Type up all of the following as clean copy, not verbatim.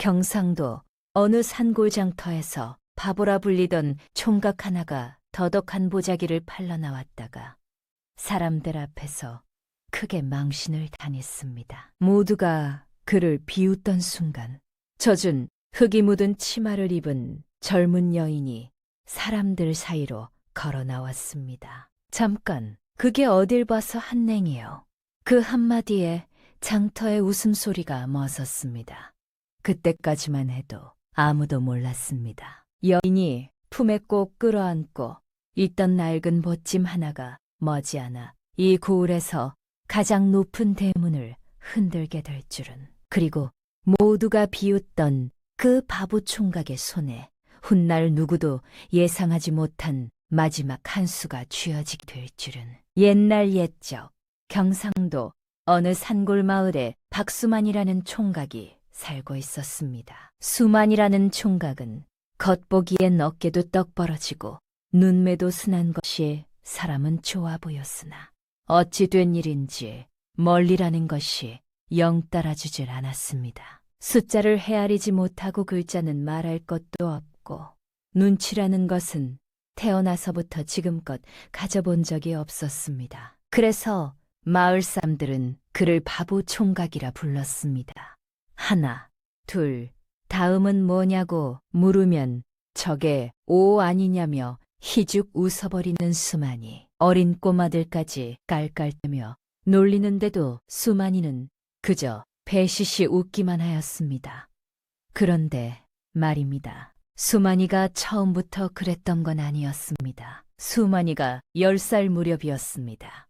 경상도 어느 산골장터에서 바보라 불리던 총각 하나가 더덕한 보자기를 팔러 나왔다가 사람들 앞에서 크게 망신을 당했습니다. 모두가 그를 비웃던 순간 젖은 흙이 묻은 치마를 입은 젊은 여인이 사람들 사이로 걸어 나왔습니다. 잠깐, 그게 어딜 봐서 한냉이요. 그 한마디에 장터의 웃음소리가 멎었습니다. 그때까지만 해도 아무도 몰랐습니다. 여인이 품에 꼭 끌어안고 있던 낡은 보찜 하나가 머지않아 이 고을에서 가장 높은 대문을 흔들게 될 줄은. 그리고 모두가 비웃던 그 바보 총각의 손에 훗날 누구도 예상하지 못한 마지막 한 수가 쥐어지게 될 줄은. 옛날 옛적 경상도 어느 산골 마을에 박수만이라는 총각이 살고 있었습니다. 수만이라는 총각은 겉보기엔 어깨도 떡 벌어지고 눈매도 순한 것이 사람은 좋아 보였으나 어찌 된 일인지 멀리라는 것이 영 따라주질 않았습니다. 숫자를 헤아리지 못하고 글자는 말할 것도 없고 눈치라는 것은 태어나서부터 지금껏 가져본 적이 없었습니다. 그래서 마을 사람들은 그를 바보 총각이라 불렀습니다. 하나, 둘, 다음은 뭐냐고 물으면 저게 오 아니냐며 희죽 웃어버리는 수만이 어린 꼬마들까지 깔깔대며 놀리는데도 수만이는 그저 배시시 웃기만 하였습니다. 그런데 말입니다. 수만이가 처음부터 그랬던 건 아니었습니다. 수만이가 10살 무렵이었습니다.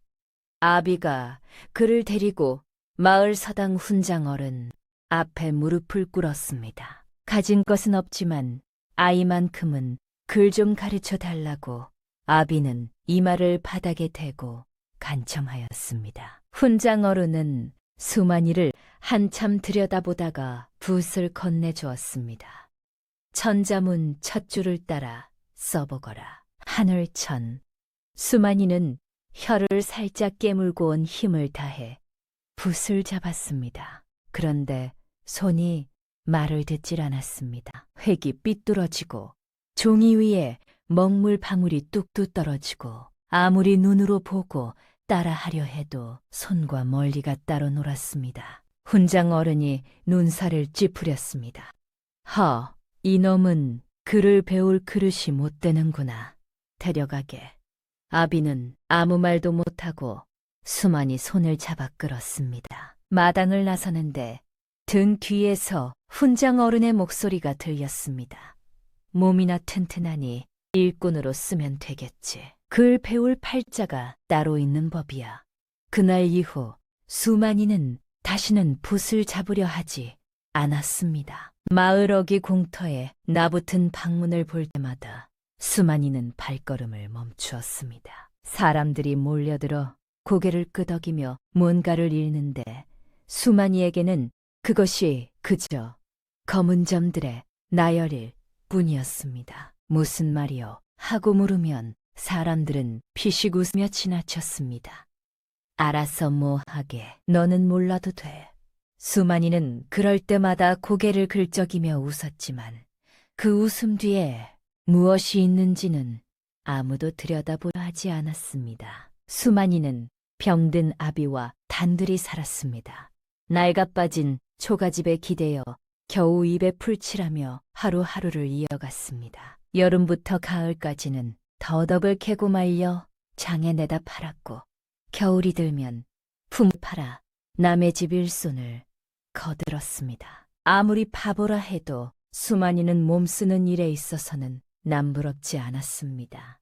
아비가 그를 데리고 마을 서당 훈장 어른 앞에 무릎을 꿇었습니다. 가진 것은 없지만 아이만큼은 글 좀 가르쳐 달라고 아비는 이마를 바닥에 대고 간청하였습니다. 훈장 어른은 수만이를 한참 들여다보다가 붓을 건네주었습니다. 천자문 첫 줄을 따라 써보거라. 하늘천. 수만이는 혀를 살짝 깨물고 온 힘을 다해 붓을 잡았습니다. 그런데 손이 말을 듣질 않았습니다. 획이 삐뚤어지고 종이 위에 먹물 방울이 뚝뚝 떨어지고 아무리 눈으로 보고 따라하려 해도 손과 멀리가 따로 놀았습니다. 훈장 어른이 눈살을 찌푸렸습니다. 허, 이놈은 글을 배울 그릇이 못 되는구나. 데려가게. 아비는 아무 말도 못하고 수만이 손을 잡아 끌었습니다. 마당을 나서는데 등 뒤에서 훈장 어른의 목소리가 들렸습니다. 몸이나 튼튼하니 일꾼으로 쓰면 되겠지. 글 배울 팔자가 따로 있는 법이야. 그날 이후 수만이는 다시는 붓을 잡으려 하지 않았습니다. 마을 어귀 공터에 나붙은 방문을 볼 때마다 수만이는 발걸음을 멈추었습니다. 사람들이 몰려들어 고개를 끄덕이며 뭔가를 읽는데 수만이에게는 그것이 그저 검은 점들의 나열일 뿐이었습니다. 무슨 말이요? 하고 물으면 사람들은 피식 웃으며 지나쳤습니다. 알아서 뭐하게, 너는 몰라도 돼. 수만이는 그럴 때마다 고개를 긁적이며 웃었지만 그 웃음 뒤에 무엇이 있는지는 아무도 들여다보려 하지 않았습니다. 수만이는 병든 아비와 단둘이 살았습니다. 낡아빠진 초가집에 기대어 겨우 입에 풀칠하며 하루하루를 이어갔습니다. 여름부터 가을까지는 더덕을 캐고 말려 장에 내다 팔았고 겨울이 들면 품을 팔아 남의 집 일손을 거들었습니다. 아무리 바보라 해도 수만이는 몸쓰는 일에 있어서는 남부럽지 않았습니다.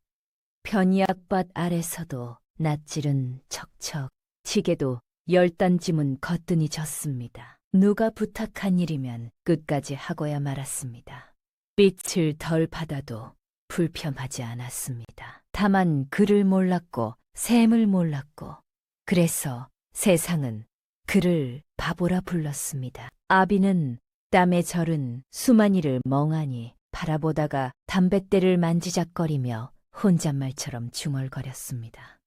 편이약밭 아래서도 낯질은 척척, 지게도 10단쯤은 거뜬히 졌습니다. 누가 부탁한 일이면 끝까지 하고야 말았습니다. 빛을 덜 받아도 불편하지 않았습니다. 다만 글을 몰랐고 셈을 몰랐고 그래서 세상은 그를 바보라 불렀습니다. 아비는 땀에 절은 수만이를 멍하니 바라보다가 담뱃대를 만지작거리며 혼잣말처럼 중얼거렸습니다.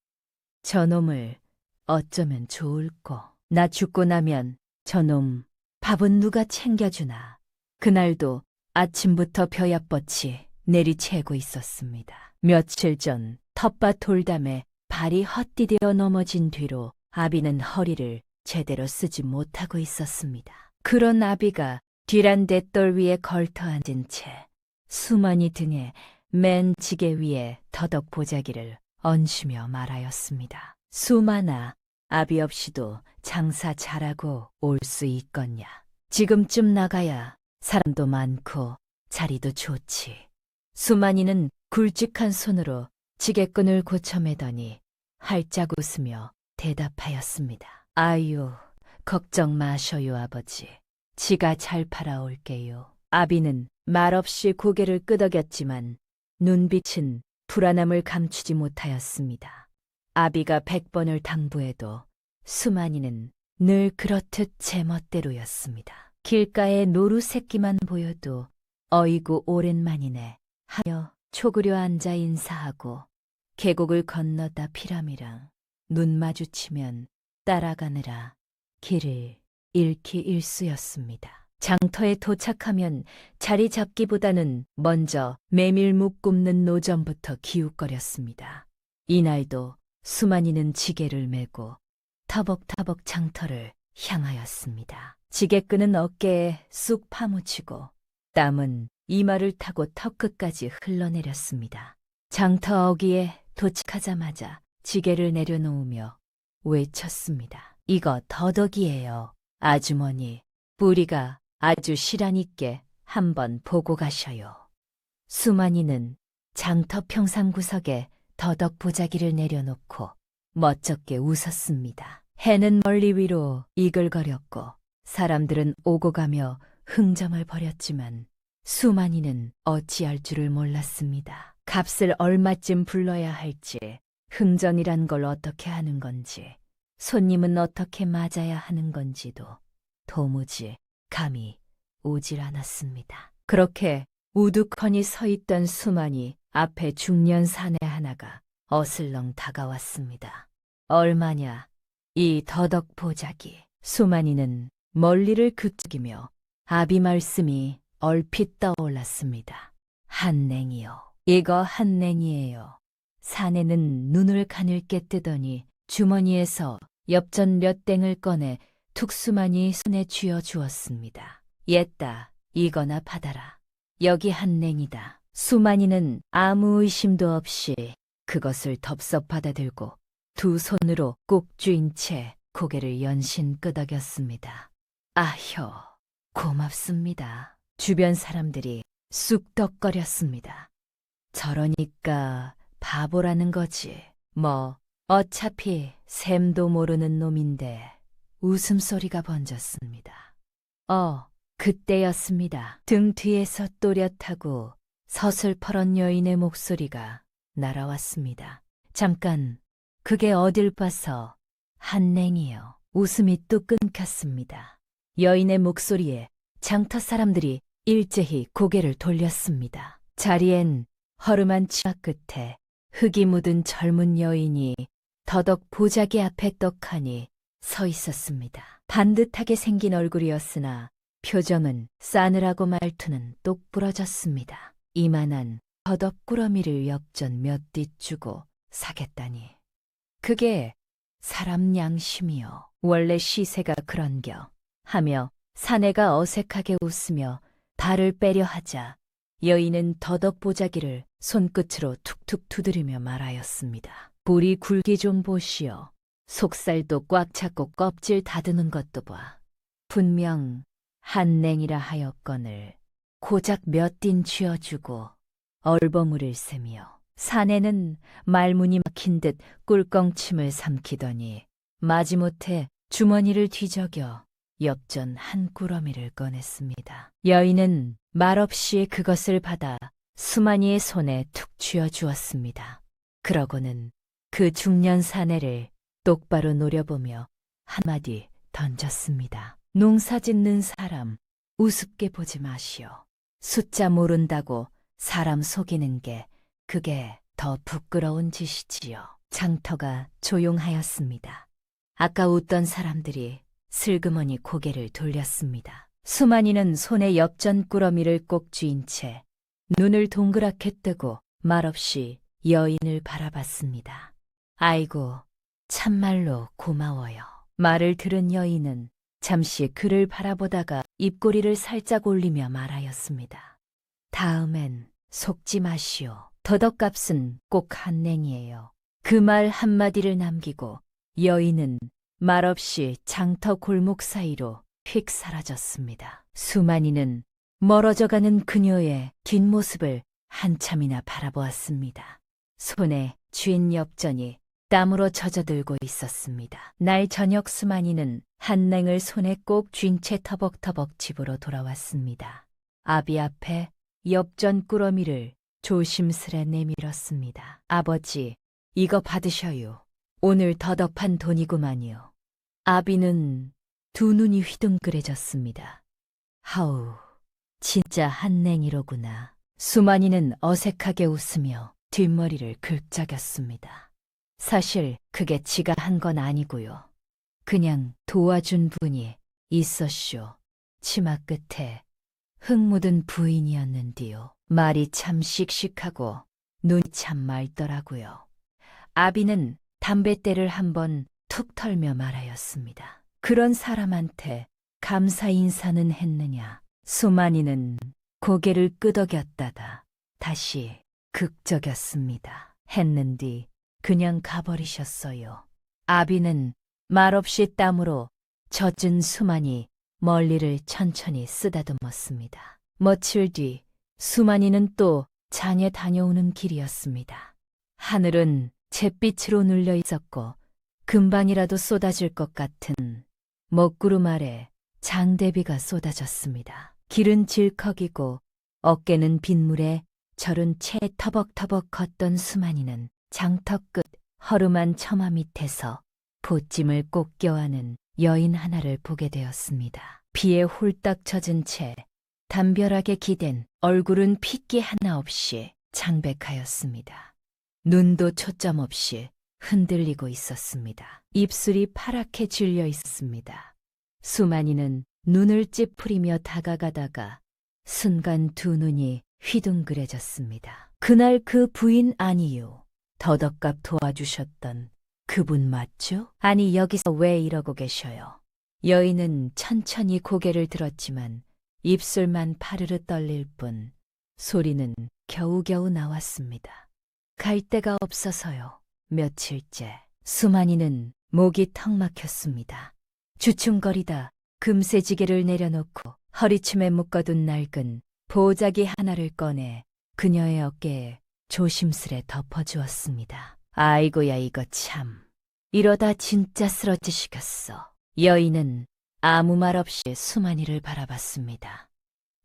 저놈을 어쩌면 좋을꼬. 나 죽고 나면 저놈 밥은 누가 챙겨주나. 그날도 아침부터 벼약볕이 내리채고 있었습니다. 며칠 전 텃밭 돌담에 발이 헛디뎌 넘어진 뒤로 아비는 허리를 제대로 쓰지 못하고 있었습니다. 그런 아비가 뒤란 대돌 위에 걸터 앉은 채 수만이 등에 맨 지게 위에 더덕 보자기를 얹으며 말하였습니다. 수만아, 아비 없이도 장사 잘하고 올 수 있겠냐. 지금쯤 나가야 사람도 많고 자리도 좋지. 수만이는 굵직한 손으로 지게끈을 고쳐매더니 활짝 웃으며 대답하였습니다. 아유, 걱정 마셔요, 아버지. 지가 잘 팔아올게요. 아비는 말없이 고개를 끄덕였지만 눈빛은 불안함을 감추지 못하였습니다. 아비가 100번을 당부해도 수만이는 늘 그렇듯 제멋대로였습니다. 길가에 노루 새끼만 보여도 어이구 오랜만이네 하며 초그려 앉아 인사하고 계곡을 건너다 피람이랑 눈 마주치면 따라가느라 길을 잃기 일쑤였습니다. 장터에 도착하면 자리 잡기보다는 먼저 메밀묵 굽는 노점부터 기웃거렸습니다. 이날도 수만이는 지게를 메고 터벅터벅 장터를 향하였습니다. 지게끈은 어깨에 쑥 파묻히고 땀은 이마를 타고 턱끝까지 흘러내렸습니다. 장터 어귀에 도착하자마자 지게를 내려놓으며 외쳤습니다. 이거 더덕이에요. 아주머니, 뿌리가 아주 실하니께 한번 보고 가셔요. 수만이는 장터 평상구석에 더덕 보자기를 내려놓고 멋쩍게 웃었습니다. 해는 멀리 위로 이글거렸고 사람들은 오고 가며 흥정을 벌였지만 수만이는 어찌할 줄을 몰랐습니다. 값을 얼마쯤 불러야 할지, 흥정이란 걸 어떻게 하는 건지, 손님은 어떻게 맞아야 하는 건지도 도무지 감이 오질 않았습니다. 그렇게 우두커니 서 있던 수만이 앞에 중년 사내 하나가 어슬렁 다가왔습니다. 얼마냐, 이 더덕 보자기. 수만이는 멀리를 그치기며 아비 말씀이 얼핏 떠올랐습니다. 한냉이요. 이거 한냉이에요. 사내는 눈을 가늘게 뜨더니 주머니에서 엽전 몇 땡을 꺼내 툭수만이 손에 쥐어 주었습니다. 옛다, 이거나 받아라. 여기 한냉이다. 수만이는 아무 의심도 없이 그것을 덥석 받아들고 두 손으로 꼭 쥐인 채 고개를 연신 끄덕였습니다. 아효, 고맙습니다. 주변 사람들이 쑥덕거렸습니다. 저러니까 바보라는 거지. 뭐 어차피 셈도 모르는 놈인데. 웃음소리가 번졌습니다. 그때였습니다. 등 뒤에서 또렷하고 서슬퍼런 여인의 목소리가 날아왔습니다. 잠깐, 그게 어딜 봐서 한냉이요. 웃음이 뚝 끊겼습니다. 여인의 목소리에 장터 사람들이 일제히 고개를 돌렸습니다. 자리엔 허름한 치마 끝에 흙이 묻은 젊은 여인이 더덕 보자기 앞에 떡하니 서 있었습니다. 반듯하게 생긴 얼굴이었으나 표정은 싸늘하고 말투는 똑 부러졌습니다. 이만한 더덕꾸러미를 역전 몇 띠 주고 사겠다니. 그게 사람 양심이요. 원래 시세가 그런겨. 하며 사내가 어색하게 웃으며 발을 빼려 하자 여인은 더덕 보자기를 손끝으로 툭툭 두드리며 말하였습니다. 불이 굵기 좀 보시오. 속살도 꽉 잡고 껍질 다드는 것도 봐. 분명 한냉이라 하였거늘 고작 몇 딘 쥐어주고 얼버무릴 셈이요. 사내는 말문이 막힌 듯 꿀꺽침을 삼키더니 마지못해 주머니를 뒤적여 엽전 한 꾸러미를 꺼냈습니다. 여인은 말없이 그것을 받아 수만이의 손에 툭 쥐어주었습니다. 그러고는 그 중년 사내를 똑바로 노려보며 한마디 던졌습니다. 농사 짓는 사람 우습게 보지 마시오. 숫자 모른다고 사람 속이는 게 그게 더 부끄러운 짓이지요. 장터가 조용하였습니다. 아까 웃던 사람들이 슬그머니 고개를 돌렸습니다. 수만이는 손에 엽전 꾸러미를 꼭 쥐인 채 눈을 동그랗게 뜨고 말없이 여인을 바라봤습니다. 아이고, 참말로 고마워요. 말을 들은 여인은 잠시 그를 바라보다가 입꼬리를 살짝 올리며 말하였습니다. 다음엔 속지 마시오. 더덕값은 꼭 한 냉이에요. 그 말 한마디를 남기고 여인은 말없이 장터 골목 사이로 휙 사라졌습니다. 수만이는 멀어져가는 그녀의 뒷모습을 한참이나 바라보았습니다. 손에 쥔 엽전이 땀으로 젖어들고 있었습니다. 날 저녁 수만이는 한냉을 손에 꼭 쥔 채 터벅터벅 집으로 돌아왔습니다. 아비 앞에 엽전 꾸러미를 조심스레 내밀었습니다. 아버지, 이거 받으셔요. 오늘 더덕판 돈이구만요. 아비는 두 눈이 휘둥그레졌습니다. 하우, 진짜 한냉이로구나. 수만이는 어색하게 웃으며 뒷머리를 긁적였습니다. 사실 그게 지가 한 건 아니고요. 그냥 도와준 분이 있었쇼. 치마 끝에 흙 묻은 부인이었는디요. 말이 참 씩씩하고 눈이 참 맑더라고요. 아비는 담뱃대를 한번 툭 털며 말하였습니다. 그런 사람한테 감사 인사는 했느냐. 수만이는 고개를 끄덕였다가 다시 극적였습니다. 했는디 그냥 가버리셨어요. 아비는 말없이 땀으로 젖은 수만이 멀리를 천천히 쓰다듬었습니다. 며칠 뒤 수만이는 또 장에 다녀오는 길이었습니다. 하늘은 잿빛으로 눌려 있었고 금방이라도 쏟아질 것 같은 먹구름 아래 장대비가 쏟아졌습니다. 길은 질컥이고 어깨는 빗물에 절은 채 터벅터벅 걷던 수만이는 장터 끝 허름한 처마 밑에서 보찜을 꼭 껴안은 여인 하나를 보게 되었습니다. 비에 홀딱 젖은 채 담벼락에 기댄 얼굴은 핏기 하나 없이 창백하였습니다. 눈도 초점 없이 흔들리고 있었습니다. 입술이 파랗게 질려 있었습니다. 수만이는 눈을 찌푸리며 다가가다가 순간 두 눈이 휘둥그레졌습니다. 그날 그 부인 아니요. 더덕값 도와주셨던 그분 맞죠? 아니 여기서 왜 이러고 계셔요? 여인은 천천히 고개를 들었지만 입술만 파르르 떨릴 뿐 소리는 겨우겨우 나왔습니다. 갈 데가 없어서요. 며칠째. 수만이는 목이 턱 막혔습니다. 주춤거리다 금세지게를 내려놓고 허리춤에 묶어둔 낡은 보자기 하나를 꺼내 그녀의 어깨에 조심스레 덮어주었습니다. 아이고야 이거 참. 이러다 진짜 쓰러지시겠어. 여인은 아무 말 없이 수만이를 바라봤습니다.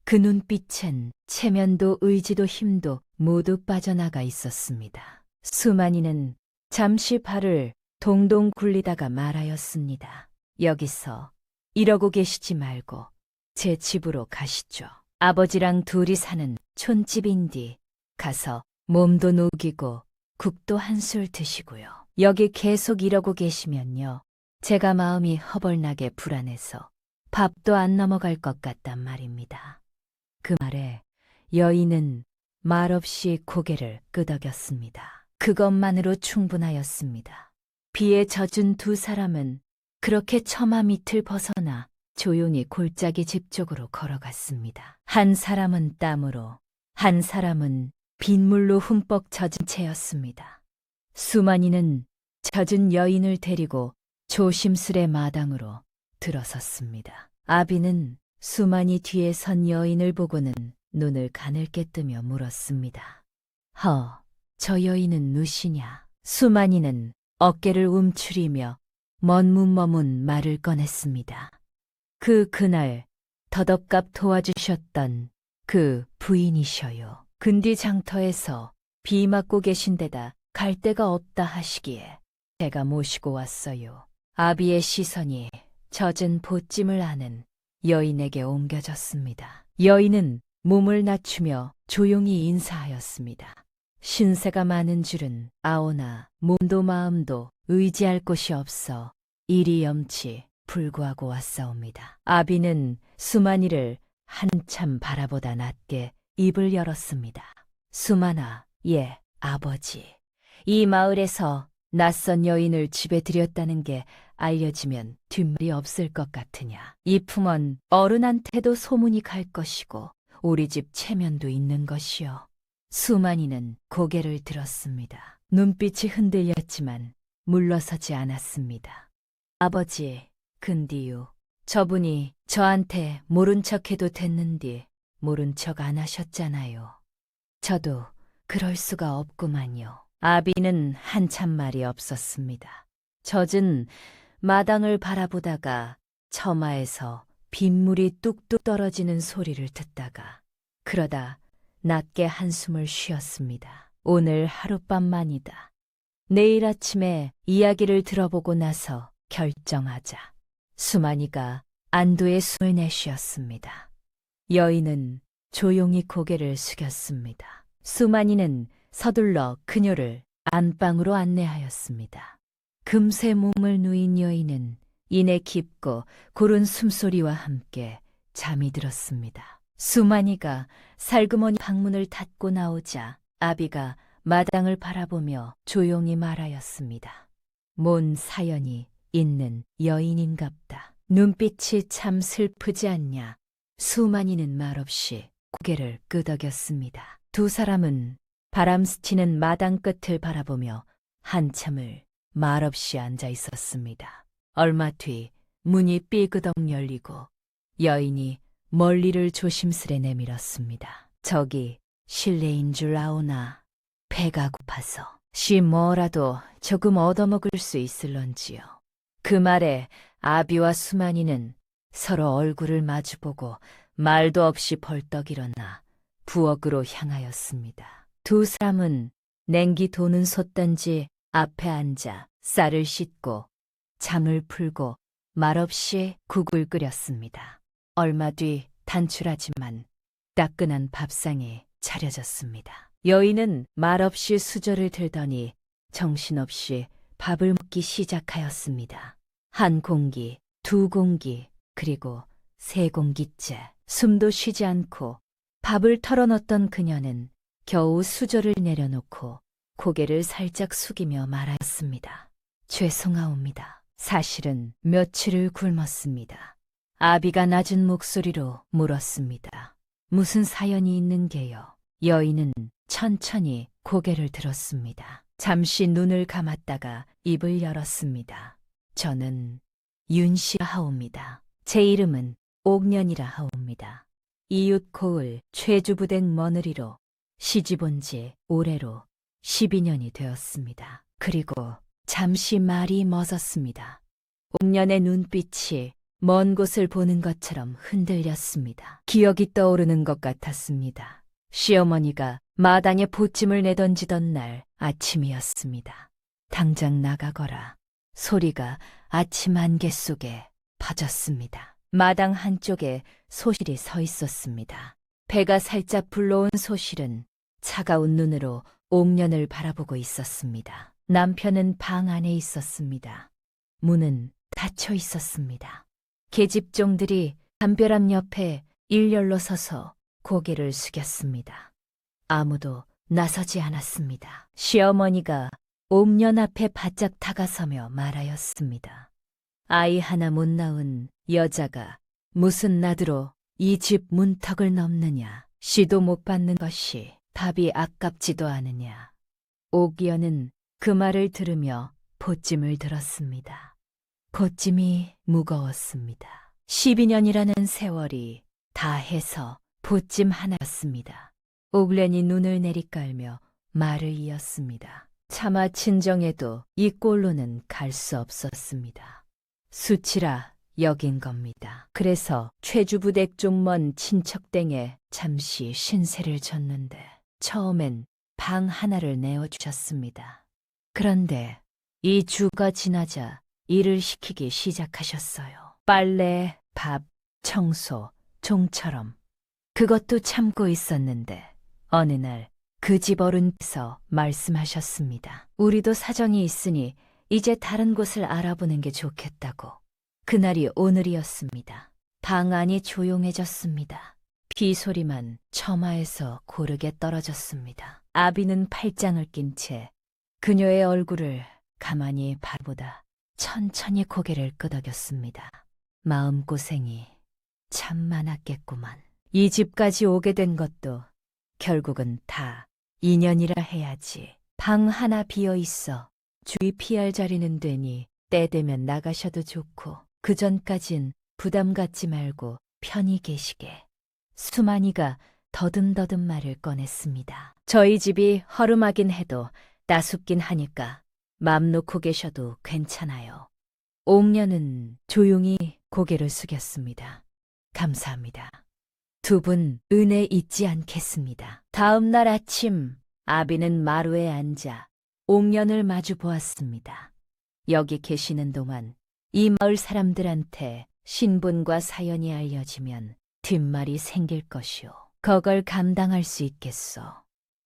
그 눈빛엔 체면도 의지도 힘도 모두 빠져나가 있었습니다. 수만이는 잠시 발을 동동 굴리다가 말하였습니다. 여기서 이러고 계시지 말고 제 집으로 가시죠. 아버지랑 둘이 사는 촌집인디 가서 몸도 녹이고 국도 한술 드시고요. 여기 계속 이러고 계시면요. 제가 마음이 허벌나게 불안해서 밥도 안 넘어갈 것 같단 말입니다. 그 말에 여인은 말없이 고개를 끄덕였습니다. 그것만으로 충분하였습니다. 비에 젖은 두 사람은 그렇게 처마 밑을 벗어나 조용히 골짜기 집 쪽으로 걸어갔습니다. 한 사람은 땀으로, 한 사람은 빗물로 흠뻑 젖은 채였습니다. 수만이는 젖은 여인을 데리고 조심스레 마당으로 들어섰습니다. 아비는 수만이 뒤에 선 여인을 보고는 눈을 가늘게 뜨며 물었습니다. 저 여인은 누시냐? 수만이는 어깨를 움츠리며 머문머문 말을 꺼냈습니다. 그날 더덕값 도와주셨던 그 부인이셔요. 근디 장터에서 비 맞고 계신 데다 갈 데가 없다 하시기에 제가 모시고 왔어요. 아비의 시선이 젖은 보찜을 아는 여인에게 옮겨졌습니다. 여인은 몸을 낮추며 조용히 인사하였습니다. 신세가 많은 줄은 아오나 몸도 마음도 의지할 곳이 없어 이리 염치 불구하고 왔사옵니다. 아비는 수만이를 한참 바라보다 낮게 입을 열었습니다. 수만아, 예, 아버지. 이 마을에서 낯선 여인을 집에 들였다는 게 알려지면 뒷말이 없을 것 같으냐. 이 풍원 어른한테도 소문이 갈 것이고 우리 집 체면도 있는 것이요. 수만이는 고개를 들었습니다. 눈빛이 흔들렸지만 물러서지 않았습니다. 아버지, 근디유, 저분이 저한테 모른 척해도 됐는디 모른 척 안 하셨잖아요. 저도 그럴 수가 없구만요. 아비는 한참 말이 없었습니다. 젖은 마당을 바라보다가 처마에서 빗물이 뚝뚝 떨어지는 소리를 듣다가 그러다 낮게 한숨을 쉬었습니다. 오늘 하룻밤만이다. 내일 아침에 이야기를 들어보고 나서 결정하자. 수만이가 안도의 숨을 내쉬었습니다. 여인은 조용히 고개를 숙였습니다. 수만이는 서둘러 그녀를 안방으로 안내하였습니다. 금세 몸을 누인 여인은 이내 깊고 고른 숨소리와 함께 잠이 들었습니다. 수만이가 살그머니 방문을 닫고 나오자 아비가 마당을 바라보며 조용히 말하였습니다. 뭔 사연이 있는 여인인갑다. 눈빛이 참 슬프지 않냐. 수만이는 말없이 고개를 끄덕였습니다. 두 사람은 바람 스치는 마당 끝을 바라보며 한참을 말없이 앉아 있었습니다. 얼마 뒤 문이 삐그덕 열리고 여인이 멀리를 조심스레 내밀었습니다. 저기 실내인 줄 아오나 배가 고파서 뭐라도 조금 얻어먹을 수 있을런지요. 그 말에 아비와 수만이는 서로 얼굴을 마주보고 말도 없이 벌떡 일어나 부엌으로 향하였습니다. 두 사람은 냉기 도는 솥단지 앞에 앉아 쌀을 씻고 잠을 풀고 말없이 국을 끓였습니다. 얼마 뒤 단출하지만 따끈한 밥상이 차려졌습니다. 여인은 말없이 수저를 들더니 정신없이 밥을 먹기 시작하였습니다. 한 공기, 두 공기, 그리고 세 공기째 숨도 쉬지 않고 밥을 털어넣던 그녀는 겨우 수저를 내려놓고 고개를 살짝 숙이며 말하였습니다. 죄송하옵니다. 사실은 며칠을 굶었습니다. 아비가 낮은 목소리로 물었습니다. 무슨 사연이 있는 게요? 여인은 천천히 고개를 들었습니다. 잠시 눈을 감았다가 입을 열었습니다. 저는 윤씨라 하옵니다. 제 이름은 옥년이라 하옵니다. 이웃 고을 최주부댁 며느리로 시집온 지 올해로 12년이 되었습니다. 그리고 잠시 말이 멎었습니다. 옥년의 눈빛이 먼 곳을 보는 것처럼 흔들렸습니다. 기억이 떠오르는 것 같았습니다. 시어머니가 마당에 보찜을 내던지던 날 아침이었습니다. 당장 나가거라. 소리가 아침 안개 속에 퍼졌습니다. 마당 한쪽에 소실이 서 있었습니다. 배가 살짝 불러온 소실은 차가운 눈으로 옥년을 바라보고 있었습니다. 남편은 방 안에 있었습니다. 문은 닫혀 있었습니다. 계집종들이 담벼락 옆에 일렬로 서서 고개를 숙였습니다. 아무도 나서지 않았습니다. 시어머니가 옥년 앞에 바짝 다가서며 말하였습니다. 아이 하나 못 낳은 여자가 무슨 나드로 이 집 문턱을 넘느냐. 씨도 못 받는 것이 밥이 아깝지도 않으냐. 옥연은 그 말을 들으며 보찜을 들었습니다. 보찜이 무거웠습니다. 12년이라는 세월이 다 해서 보찜 하나였습니다. 옥련이 눈을 내리깔며 말을 이었습니다. 차마 친정에도 이 꼴로는 갈 수 없었습니다. 수치라 여긴 겁니다. 그래서 최주부댁 좀 먼 친척댁에 잠시 신세를 졌는데 처음엔 방 하나를 내어주셨습니다. 그런데 이 주가 지나자 일을 시키기 시작하셨어요. 빨래, 밥, 청소, 종처럼. 그것도 참고 있었는데 어느 날 그 집 어른께서 말씀하셨습니다. 우리도 사정이 있으니 이제 다른 곳을 알아보는 게 좋겠다고. 그날이 오늘이었습니다. 방 안이 조용해졌습니다. 비 소리만 처마에서 고르게 떨어졌습니다. 아비는 팔짱을 낀 채 그녀의 얼굴을 가만히 바라보다 천천히 고개를 끄덕였습니다. 마음고생이 참 많았겠구만. 이 집까지 오게 된 것도 결국은 다 인연이라 해야지. 방 하나 비어 있어 주위 피할 자리는 되니 때 되면 나가셔도 좋고 그 전까진 부담 갖지 말고 편히 계시게. 수만이가 더듬더듬 말을 꺼냈습니다. 저희 집이 허름하긴 해도 따숩긴 하니까 맘 놓고 계셔도 괜찮아요. 옥녀는 조용히 고개를 숙였습니다. 감사합니다. 두 분 은혜 잊지 않겠습니다. 다음 날 아침 아비는 마루에 앉아 옥년을 마주 보았습니다. 여기 계시는 동안 이 마을 사람들한테 신분과 사연이 알려지면 뒷말이 생길 것이오. 그걸 감당할 수 있겠소.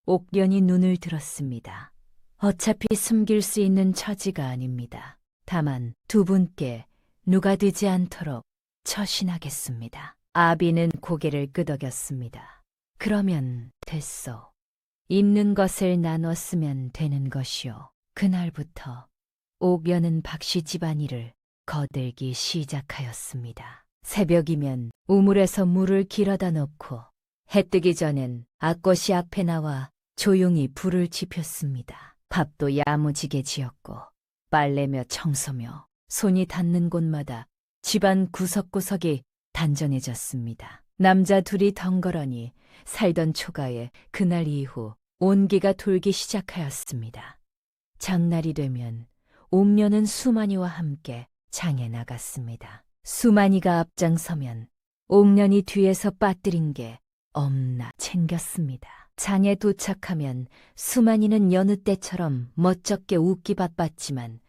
옥년이 눈을 들었습니다. 어차피 숨길 수 있는 처지가 아닙니다. 다만 두 분께 누가 되지 않도록 처신하겠습니다. 아비는 고개를 끄덕였습니다. 그러면 됐소. 있는 것을 나눠 쓰면 되는 것이오. 그날부터 옥연은 박씨 집안일을 거들기 시작하였습니다. 새벽이면 우물에서 물을 길어다 놓고 해 뜨기 전엔 앞것이 앞에 나와 조용히 불을 지폈습니다. 밥도 야무지게 지었고 빨래며 청소며 손이 닿는 곳마다 집안 구석구석이 단정해졌습니다. 남자 둘이 덩그러니 살던 초가에 그날 이후 온기가 돌기 시작하였습니다. 장날이 되면 옥녀는 수만이와 함께 장에 나갔습니다. 수만이가 앞장서면 옥년이 뒤에서 빠뜨린 게 없나 챙겼습니다. 장에 도착하면 수만이는 여느 때처럼 멋쩍게 웃기 바빴지만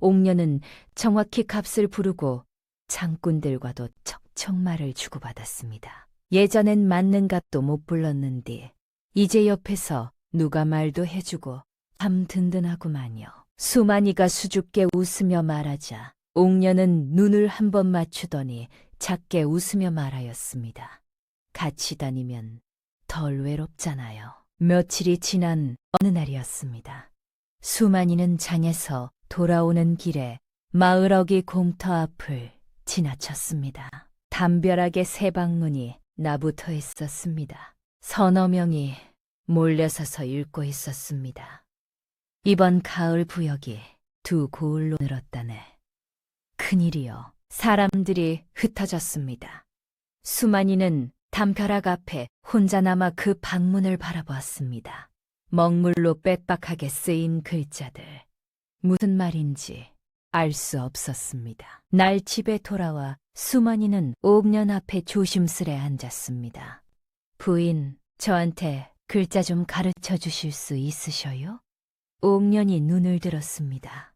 옥년은 정확히 값을 부르고 장꾼들과도 척척 말을 주고받았습니다. 예전엔 맞는 값도 못 불렀는데 이제 옆에서 누가 말도 해주고 참 든든하구만요. 수만이가 수줍게 웃으며 말하자 옥년은 눈을 한번 맞추더니 작게 웃으며 말하였습니다. 같이 다니면 덜 외롭잖아요. 며칠이 지난 어느 날이었습니다. 수만이는 장에서 돌아오는 길에 마을 어귀 공터 앞을 지나쳤습니다. 담벼락에 새 방문이 나부터 있었습니다. 서너 명이 몰려서서 읽고 있었습니다. 이번 가을 부역이 두 고을로 늘었다네. 큰일이요. 사람들이 흩어졌습니다. 수만이는 담벼락 앞에 혼자 남아 그 방문을 바라보았습니다. 먹물로 빽빽하게 쓰인 글자들. 무슨 말인지 알 수 없었습니다. 날 집에 돌아와 수만이는 옥년 앞에 조심스레 앉았습니다. 부인, 저한테 글자 좀 가르쳐 주실 수 있으셔요? 옥년이 눈을 들었습니다.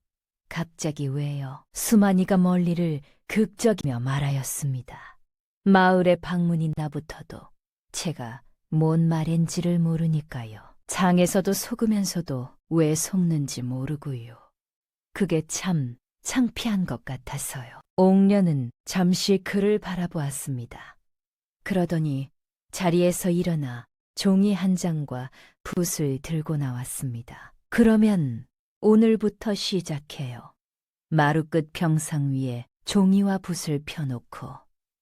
갑자기 왜요? 수만이가 멀리를 극적이며 말하였습니다. 마을의 방문이 나부터도 제가 뭔 말인지를 모르니까요. 장에서도 속으면서도 왜 속는지 모르고요. 그게 참 창피한 것 같아서요. 옥년은 잠시 그를 바라보았습니다. 그러더니 자리에서 일어나 종이 한 장과 붓을 들고 나왔습니다. 그러면 오늘부터 시작해요. 마루 끝 평상 위에 종이와 붓을 펴놓고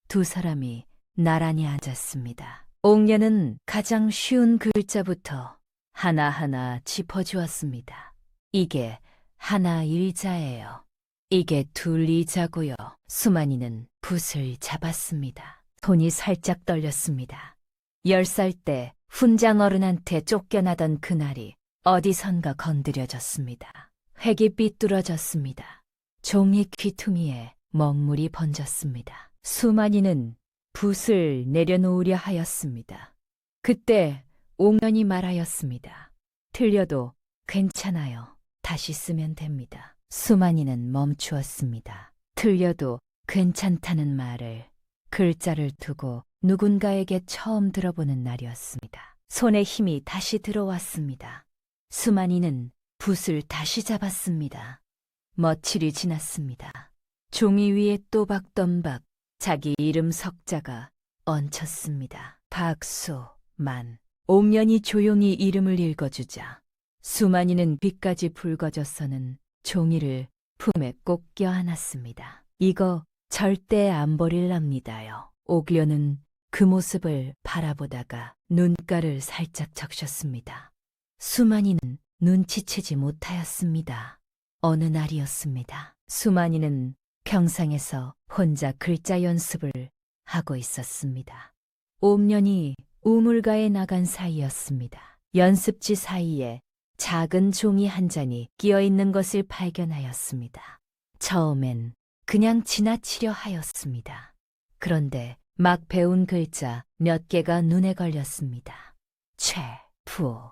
두 사람이 나란히 앉았습니다. 옥년은 가장 쉬운 글자부터 하나하나 짚어주었습니다. 이게 하나 일자예요. 이게 둘 이자고요. 수만이는 붓을 잡았습니다. 손이 살짝 떨렸습니다. 10살 때 훈장 어른한테 쫓겨나던 그날이 어디선가 건드려졌습니다. 획이 삐뚤어졌습니다. 종이 귀퉁이에 먹물이 번졌습니다. 수만이는 붓을 내려놓으려 하였습니다. 그때 옥년이 말하였습니다. 틀려도 괜찮아요. 다시 쓰면 됩니다. 수만이는 멈추었습니다. 틀려도 괜찮다는 말을 글자를 두고 누군가에게 처음 들어보는 날이었습니다. 손에 힘이 다시 들어왔습니다. 수만이는 붓을 다시 잡았습니다. 며칠이 지났습니다. 종이 위에 또박또박 자기 이름 석자가 얹혔습니다. 박수만. 옥년이 조용히 이름을 읽어주자 수만이는 귀까지 붉어져서는 종이를 품에 꼭 껴안았습니다. 이거 절대 안 버릴랍니다요. 옥련은 그 모습을 바라보다가 눈가를 살짝 적셨습니다. 수만이는 눈치채지 못하였습니다. 어느 날이었습니다. 수만이는 평상에서 혼자 글자 연습을 하고 있었습니다. 옥년이 우물가에 나간 사이였습니다. 연습지 사이에 작은 종이 한 잔이 끼어 있는 것을 발견하였습니다. 처음엔 그냥 지나치려 하였습니다. 그런데 막 배운 글자 몇 개가 눈에 걸렸습니다. 최, 부,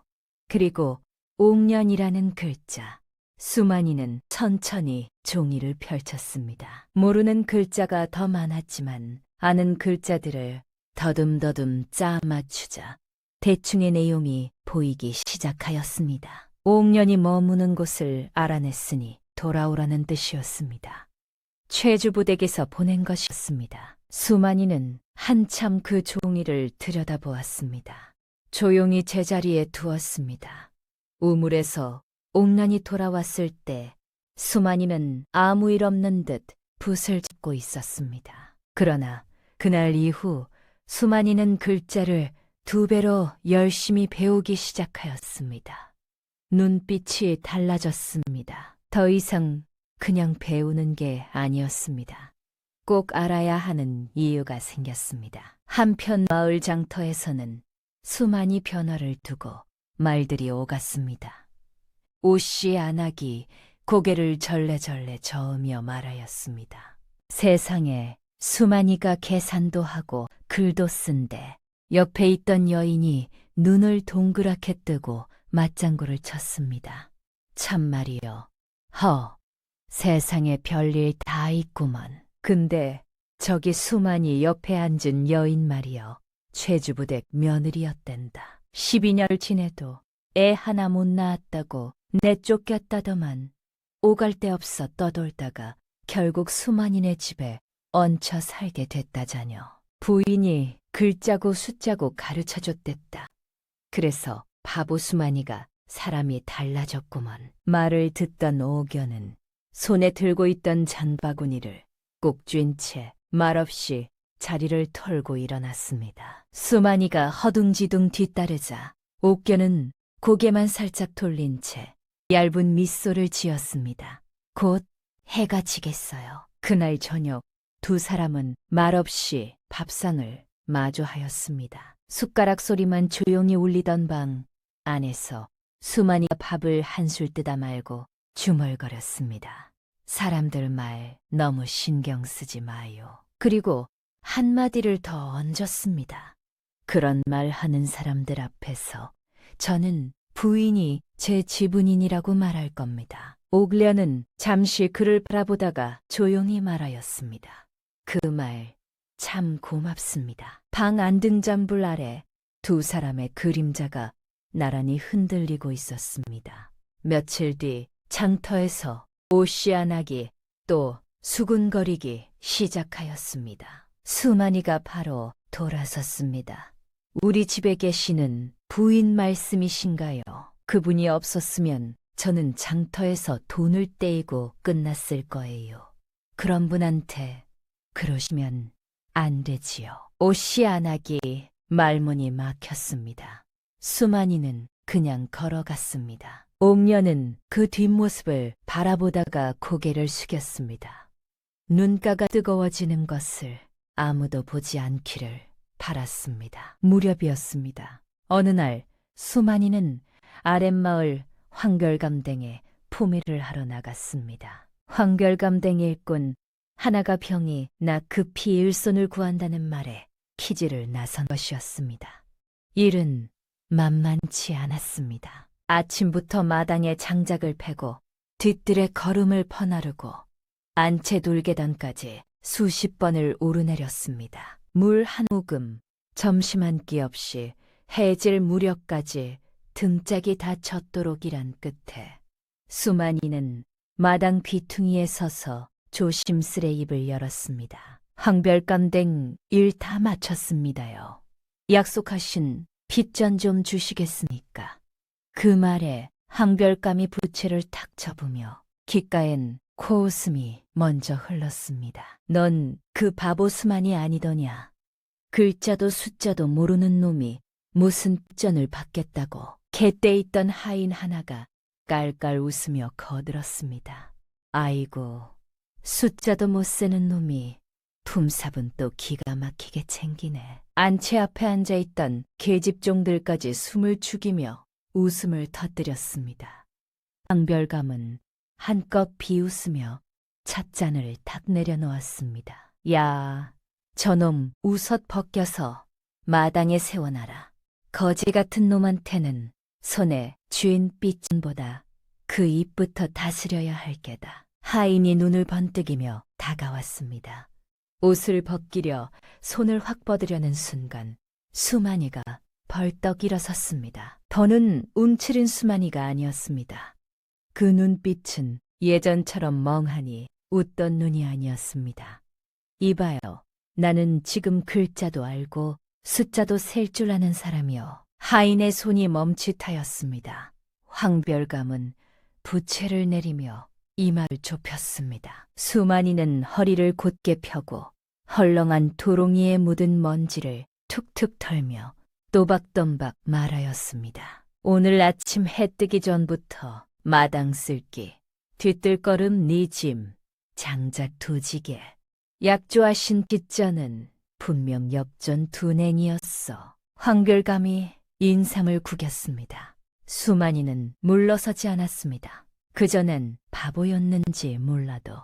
그리고 옥년이라는 글자. 수만이는 천천히 종이를 펼쳤습니다. 모르는 글자가 더 많았지만 아는 글자들을 더듬더듬 짜 맞추자 대충의 내용이 보이기 시작하였습니다. 옥년이 머무는 곳을 알아냈으니 돌아오라는 뜻이었습니다. 최주부댁에서 보낸 것이었습니다. 수만이는 한참 그 종이를 들여다보았습니다. 조용히 제자리에 두었습니다. 우물에서 옥년이 돌아왔을 때 수만이는 아무 일 없는 듯 붓을 짚고 있었습니다. 그러나 그날 이후 수만이는 글자를 2배로 열심히 배우기 시작하였습니다. 눈빛이 달라졌습니다. 더 이상 그냥 배우는 게 아니었습니다. 꼭 알아야 하는 이유가 생겼습니다. 한편 마을 장터에서는 수많이 변화를 두고 말들이 오갔습니다. 오씨 안악이 고개를 절레절레 저으며 말하였습니다. 세상에 수만이가 계산도 하고 글도 쓴데 옆에 있던 여인이 눈을 동그랗게 뜨고 맞장구를 쳤습니다. 참말이요. 세상에 별일 다 있구먼. 근데 저기 수만이 옆에 앉은 여인 말이여. 최주부댁 며느리였댄다. 12년을 지내도 애 하나 못 낳았다고 내쫓겼다더만 오갈 데 없어 떠돌다가 결국 수만이네 집에 얹혀 살게 됐다자녀. 부인이 글자고 숫자고 가르쳐줬댔다. 그래서 바보 수만이가 사람이 달라졌구먼. 말을 듣던 오견은 손에 들고 있던 잔바구니를 꼭 쥔 채 말없이 자리를 털고 일어났습니다. 수만이가 허둥지둥 뒤따르자 옥견은 고개만 살짝 돌린 채 얇은 미소를 지었습니다. 곧 해가 지겠어요. 그날 저녁 두 사람은 말없이 밥상을 마주하였습니다. 숟가락 소리만 조용히 울리던 방 안에서 수만이가 밥을 한술 뜨다 말고 중얼거렸습니다. 사람들 말 너무 신경 쓰지 마요. 그리고 한마디를 더 얹었습니다. 그런 말 하는 사람들 앞에서 저는 부인이 제 지분인이라고 말할 겁니다. 옥련은 잠시 그를 바라보다가 조용히 말하였습니다. 그 말 참 고맙습니다. 방 안등잔불 아래 두 사람의 그림자가 나란히 흔들리고 있었습니다. 며칠 뒤 장터에서 오씨안악이 또 수군거리기 시작하였습니다. 수만이가 바로 돌아섰습니다. 우리 집에 계시는 부인 말씀이신가요? 그분이 없었으면 저는 장터에서 돈을 떼이고 끝났을 거예요. 그런 분한테 그러시면 안 되지요. 오씨안악이 말문이 막혔습니다. 수만이는 그냥 걸어갔습니다. 옥년은 그 뒷모습을 바라보다가 고개를 숙였습니다. 눈가가 뜨거워지는 것을 아무도 보지 않기를 바랐습니다. 무렵이었습니다. 어느 날 수만이는 아랫마을 황별감댕에 포미를 하러 나갔습니다. 황별감댕 일꾼 하나가 병이 나 급히 일손을 구한다는 말에 키지를 나선 것이었습니다. 일은 만만치 않았습니다. 아침부터 마당에 장작을 패고 뒤뜰에 거름을 퍼나르고 안채 돌계단까지 수십 번을 오르내렸습니다. 물 한 모금, 점심 한 끼 없이 해질 무렵까지 등짝이 다 젖도록 일한 끝에 수만이는 마당 귀퉁이에 서서 조심스레 입을 열었습니다. 황별감댕 일 다 마쳤습니다요. 약속하신 빚전 좀 주시겠습니까? 그 말에 황별감이 부채를 탁 접으며 귓가엔 코웃음이 먼저 흘렀습니다. 넌 그 바보 수만이 아니더냐. 글자도 숫자도 모르는 놈이 무슨 빚전을 받겠다고. 갯대 있던 하인 하나가 깔깔 웃으며 거들었습니다. 아이고, 숫자도 못 세는 놈이 품삽은 또 기가 막히게 챙기네. 안채 앞에 앉아있던 계집종들까지 숨을 죽이며 웃음을 터뜨렸습니다. 황별감은 한껏 비웃으며 찻잔을 탁 내려놓았습니다. 야, 저놈 웃옷 벗겨서 마당에 세워놔라. 거지 같은 놈한테는 손에 쥔 빚전보다 그 입부터 다스려야 할 게다. 하인이 눈을 번뜩이며 다가왔습니다. 옷을 벗기려 손을 확 뻗으려는 순간 수만이가 벌떡 일어섰습니다. 더는 움츠린 수만이가 아니었습니다. 그 눈빛은 예전처럼 멍하니 웃던 눈이 아니었습니다. 이봐요. 나는 지금 글자도 알고 숫자도 셀 줄 아는 사람이요. 하인의 손이 멈칫하였습니다. 황별감은 부채를 내리며 이마를 좁혔습니다. 수만이는 허리를 곧게 펴고 헐렁한 도롱이에 묻은 먼지를 툭툭 털며 또박또박 말하였습니다. 오늘 아침 해 뜨기 전부터 마당 쓸기, 뒤뜰걸음 네 짐, 장작 두 지게, 약조하신 빚전은 분명 엽전 두 냉이었어. 황별감이 인상을 구겼습니다. 수만이는 물러서지 않았습니다. 그전엔 바보였는지 몰라도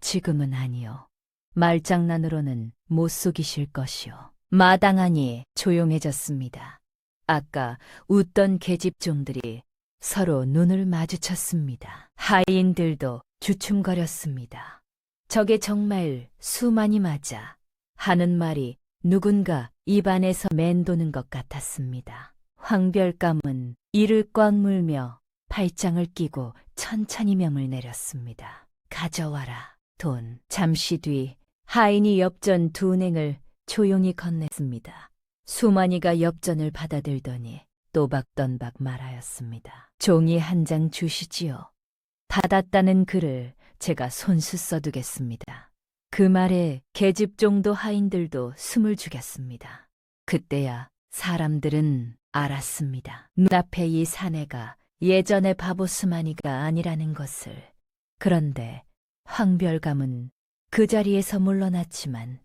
지금은 아니요. 말장난으로는 못 속이실 것이요. 마당 안이 조용해졌습니다. 아까 웃던 계집종들이 서로 눈을 마주쳤습니다. 하인들도 주춤거렸습니다. 저게 정말 수만이 맞아 하는 말이 누군가 입안에서 맴도는 것 같았습니다. 황별감은 이를 꽉 물며 팔짱을 끼고 천천히 명을 내렸습니다. 가져와라, 돈. 잠시 뒤 하인이 엽전 두 냉을 조용히 건넸습니다. 수만이가 엽전을 받아들더니 또박또박 말하였습니다. 종이 한 장 주시지요. 받았다는 글을 제가 손수 써두겠습니다. 그 말에 계집종도 하인들도 숨을 죽였습니다. 그때야 사람들은 알았습니다. 눈앞에 이 사내가 예전의 바보 수만이가 아니라는 것을. 그런데 황별감은 그 자리에서 물러났지만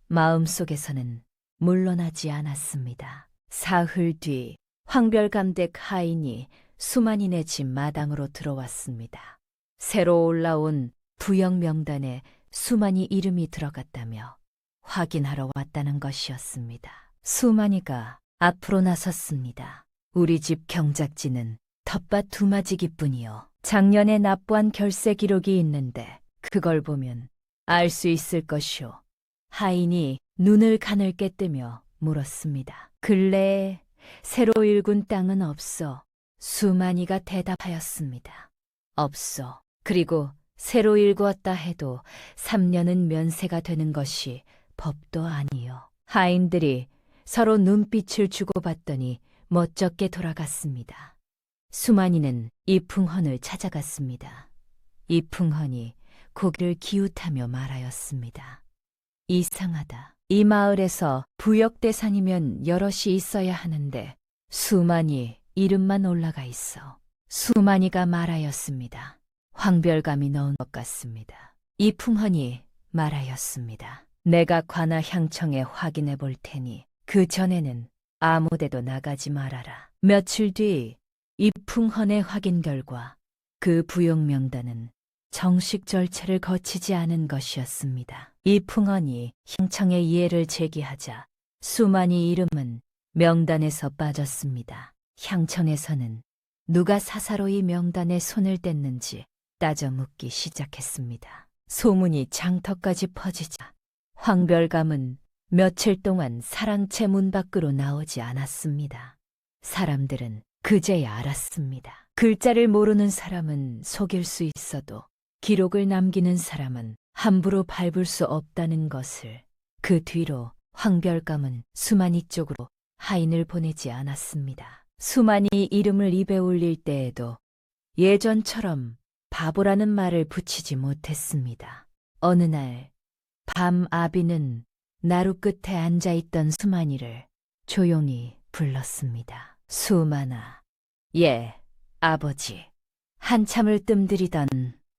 마음속에서는 물러나지 않았습니다. 사흘 뒤 황별감댁 하인이 수만이네 집 마당으로 들어왔습니다. 새로 올라온 부역 명단에 수만이 이름이 들어갔다며 확인하러 왔다는 것이었습니다. 수만이가 앞으로 나섰습니다. 우리 집 경작지는 텃밭 두마지기뿐이요. 작년에 납부한 결세 기록이 있는데 그걸 보면 알 수 있을 것이오. 하인이 눈을 가늘게 뜨며 물었습니다. 근래에 새로 일군 땅은 없어. 수만이가 대답하였습니다. 없어. 그리고 새로 일구었다 해도 3년은 면세가 되는 것이 법도 아니요. 하인들이 서로 눈빛을 주고받더니 멋쩍게 돌아갔습니다. 수만이는 이풍헌을 찾아갔습니다. 이풍헌이 고개를 기웃하며 말하였습니다. 이상하다. 이 마을에서 부역대상이면 여럿이 있어야 하는데 수만이 이름만 올라가 있어. 수만이가 말하였습니다. 황별감이 넣은 것 같습니다. 이풍헌이 말하였습니다. 내가 관아향청에 확인해 볼 테니 그 전에는 아무데도 나가지 말아라. 며칠 뒤 이풍헌의 확인 결과 그 부역 명단은 정식 절차를 거치지 않은 것이었습니다. 이풍헌이 향청에 이해를 제기하자 수만이 이름은 명단에서 빠졌습니다. 향청에서는 누가 사사로이 명단에 손을 댔는지 따져 묻기 시작했습니다. 소문이 장터까지 퍼지자 황별감은 며칠 동안 사랑채 문 밖으로 나오지 않았습니다. 사람들은 그제야 알았습니다. 글자를 모르는 사람은 속일 수 있어도 기록을 남기는 사람은 함부로 밟을 수 없다는 것을. 그 뒤로 황별감은 수만이 쪽으로 하인을 보내지 않았습니다. 수만이 이름을 입에 올릴 때에도 예전처럼 바보라는 말을 붙이지 못했습니다. 어느 날 밤 아비는 나루 끝에 앉아있던 수만이를 조용히 불렀습니다. 수만아. 예, 아버지. 한참을 뜸들이던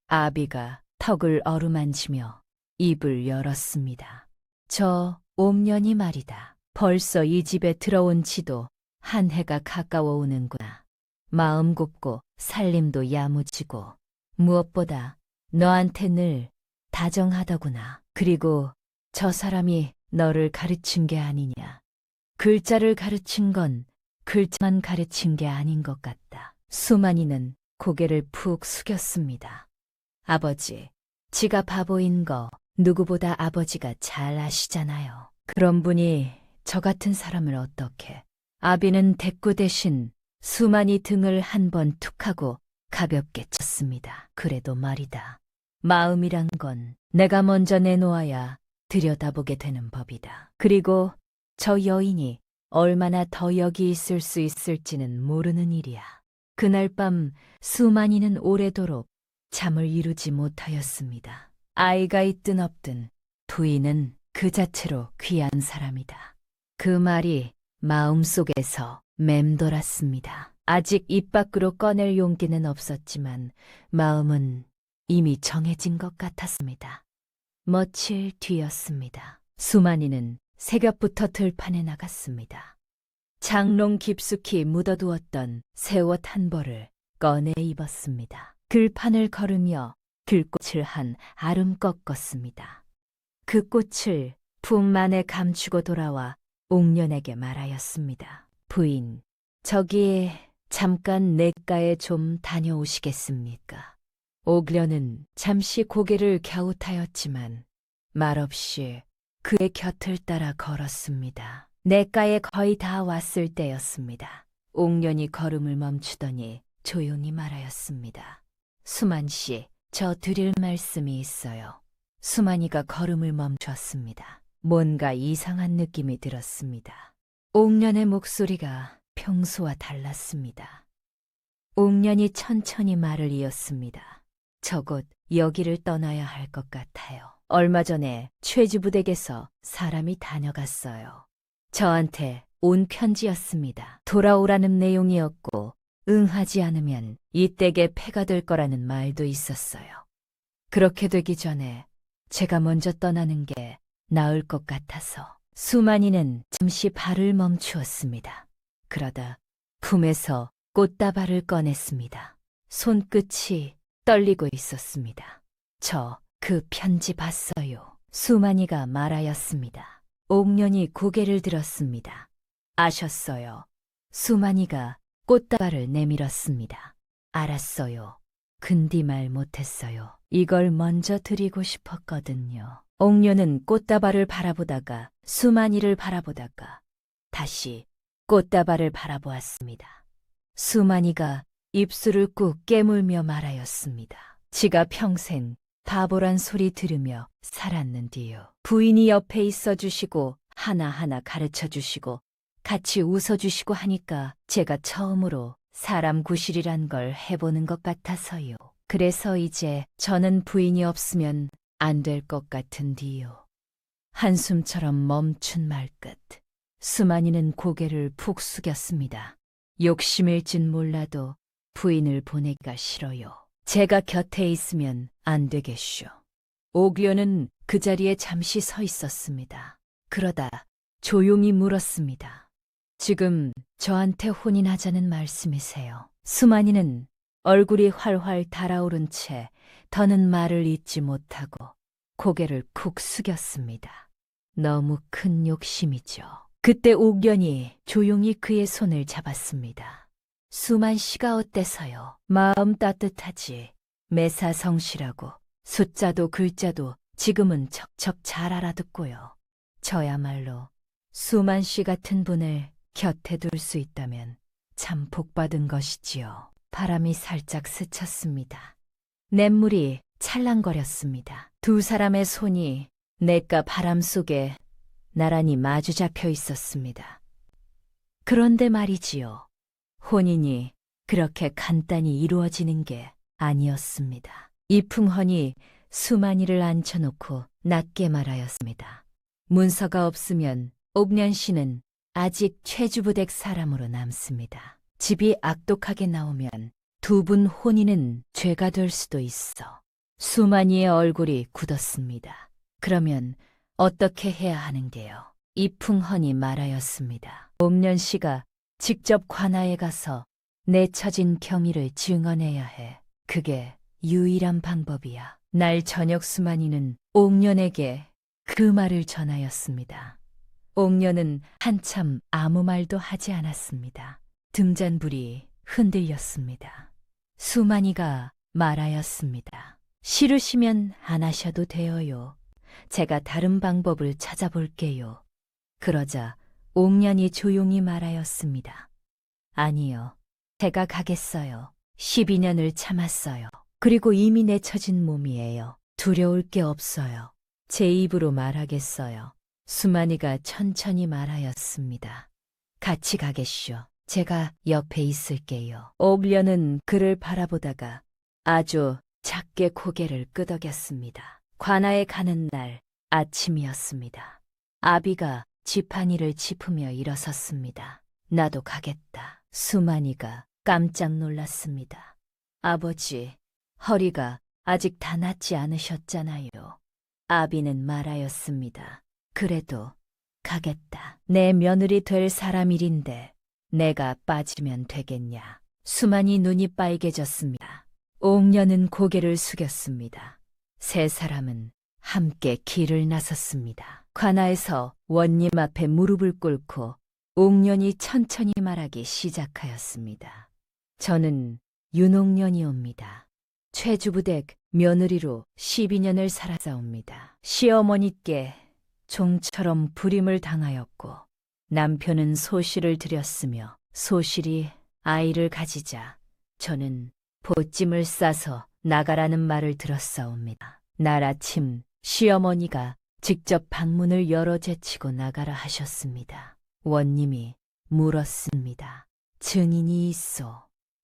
아비가 턱을 어루만지며 입을 열었습니다. 저 옴년이 말이다. 벌써 이 집에 들어온 지도 한 해가 가까워 오는구나. 마음 곱고 살림도 야무지고 무엇보다 너한테 늘 다정하더구나. 그리고 저 사람이 너를 가르친 게 아니냐. 글자를 가르친 건 글자만 가르친 게 아닌 것 같다. 수만이는 고개를 푹 숙였습니다. 아버지, 지가 바보인 거 누구보다 아버지가 잘 아시잖아요. 그런 분이 저 같은 사람을 어떻게. 아비는 대꾸 대신 수만이 등을 한 번 툭 하고 가볍게 쳤습니다. 그래도 말이다. 마음이란 건 내가 먼저 내놓아야 들여다보게 되는 법이다. 그리고 저 여인이 얼마나 더 여기 있을 수 있을지는 모르는 일이야. 그날 밤 수만이는 오래도록 잠을 이루지 못하였습니다. 아이가 있든 없든 부인은 그 자체로 귀한 사람이다. 그 말이 마음속에서 맴돌았습니다. 아직 입 밖으로 꺼낼 용기는 없었지만 마음은 이미 정해진 것 같았습니다. 며칠 뒤였습니다. 수만이는 새벽부터 들판에 나갔습니다. 장롱 깊숙이 묻어두었던 새옷 한 벌을 꺼내 입었습니다. 들판을 걸으며 들꽃을 한 아름 꺾었습니다. 그 꽃을 품 안에 감추고 돌아와 옥년에게 말하였습니다. 부인, 저기 잠깐 냇가에 좀 다녀오시겠습니까? 옥련은 잠시 고개를 갸웃하였지만 말없이 그의 곁을 따라 걸었습니다. 냇가에 거의 다 왔을 때였습니다. 옥련이 걸음을 멈추더니 조용히 말하였습니다. 수만 씨, 저 드릴 말씀이 있어요. 수만이가 걸음을 멈췄습니다. 뭔가 이상한 느낌이 들었습니다. 옥련의 목소리가 평소와 달랐습니다. 옥련이 천천히 말을 이었습니다. 저 곧 여기를 떠나야 할 것 같아요. 얼마 전에 최주부댁에서 사람이 다녀갔어요. 저한테 온 편지였습니다. 돌아오라는 내용이었고 응하지 않으면 이 댁에 폐가 될 거라는 말도 있었어요. 그렇게 되기 전에 제가 먼저 떠나는 게 나을 것 같아서. 수만이는 잠시 발을 멈추었습니다. 그러다 품에서 꽃다발을 꺼냈습니다. 손끝이 떨리고 있었습니다. 저 그 편지 봤어요. 수만이가 말하였습니다. 옥년이 고개를 들었습니다. 아셨어요. 수만이가 꽃다발을 내밀었습니다. 알았어요. 근디 말 못했어요. 이걸 먼저 드리고 싶었거든요. 옥년은 꽃다발을 바라보다가 수만이를 바라보다가 다시 꽃다발을 바라보았습니다. 수만이가 입술을 꾹 깨물며 말하였습니다. 지가 평생 바보란 소리 들으며 살았는디요. 부인이 옆에 있어 주시고 하나하나 가르쳐 주시고 같이 웃어 주시고 하니까 제가 처음으로 사람 구실이란 걸 해보는 것 같아서요. 그래서 이제 저는 부인이 없으면 안 될 것 같은디요. 한숨처럼 멈춘 말끝 수만이는 고개를 푹 숙였습니다. 욕심일진 몰라도 부인을 보내기가 싫어요. 제가 곁에 있으면 안 되겠쇼. 옥련은 그 자리에 잠시 서 있었습니다. 그러다 조용히 물었습니다. 지금 저한테 혼인하자는 말씀이세요? 수만이는 얼굴이 활활 달아오른 채 더는 말을 잇지 못하고 고개를 푹 숙였습니다. 너무 큰 욕심이죠. 그때 옥련이 조용히 그의 손을 잡았습니다. 수만 씨가 어때서요? 마음 따뜻하지. 매사 성실하고 숫자도 글자도 지금은 척척 잘 알아듣고요. 저야말로 수만 씨 같은 분을 곁에 둘 수 있다면 참 복받은 것이지요. 바람이 살짝 스쳤습니다. 냇물이 찰랑거렸습니다. 두 사람의 손이 냇가 바람 속에 나란히 마주 잡혀 있었습니다. 그런데 말이지요. 혼인이 그렇게 간단히 이루어지는 게 아니었습니다. 이풍헌이 수만이를 앉혀놓고 낮게 말하였습니다. 문서가 없으면 옥련 씨는 아직 최주부댁 사람으로 남습니다. 집이 악독하게 나오면 두 분 혼인은 죄가 될 수도 있어. 수만이의 얼굴이 굳었습니다. 그러면 어떻게 해야 하는 게요? 이풍헌이 말하였습니다. 옥련 씨가 직접 관아에 가서 내처진 경위를 증언해야 해. 그게 유일한 방법이야. 날 저녁 수만이는 옥련에게 그 말을 전하였습니다. 옥련은 한참 아무 말도 하지 않았습니다. 등잔불이 흔들렸습니다. 수만이가 말하였습니다. 싫으시면 안 하셔도 돼요. 제가 다른 방법을 찾아볼게요. 그러자 옥련이 조용히 말하였습니다. 아니요. 제가 가겠어요. 12년을 참았어요. 그리고 이미 내쳐진 몸이에요. 두려울 게 없어요. 제 입으로 말하겠어요. 수만이가 천천히 말하였습니다. 같이 가겠쇼. 제가 옆에 있을게요. 옥련은 그를 바라보다가 아주 작게 고개를 끄덕였습니다. 관아에 가는 날 아침이었습니다. 아비가 지팡이를 짚으며 일어섰습니다. 나도 가겠다. 수만이가 깜짝 놀랐습니다. 아버지, 허리가 아직 다 낫지 않으셨잖아요. 아비는 말하였습니다. 그래도 가겠다. 내 며느리 될 사람 일인데 내가 빠지면 되겠냐. 수만이 눈이 빨개졌습니다. 옥련은 고개를 숙였습니다. 세 사람은 함께 길을 나섰습니다. 관아에서 원님 앞에 무릎을 꿇고 옥련이 천천히 말하기 시작하였습니다. 저는 윤옥련이옵니다. 최주부댁 며느리로 12년을 살아사옵니다. 시어머니께 종처럼 불임을 당하였고 남편은 소실을 들였으며 소실이 아이를 가지자 저는 보찜을 싸서 나가라는 말을 들었사옵니다. 날 아침 시어머니가 직접 방문을 열어 제치고 나가라 하셨습니다. 원님이 물었습니다. 증인이 있소.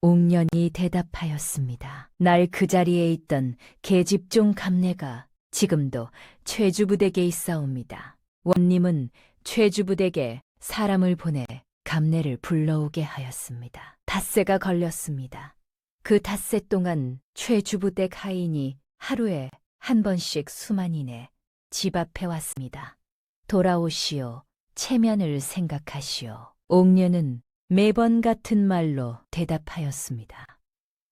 옥련이 대답하였습니다. 날 그 자리에 있던 계집종 감내가 지금도 최주부댁에 있사옵니다. 원님은 최주부댁에 사람을 보내 감내를 불러오게 하였습니다. 닷새가 걸렸습니다. 그 닷새 동안 최주부댁 하인이 하루에 한 번씩 수만이네 집 앞에 왔습니다. 돌아오시오. 체면을 생각하시오. 옥련은 매번 같은 말로 대답하였습니다.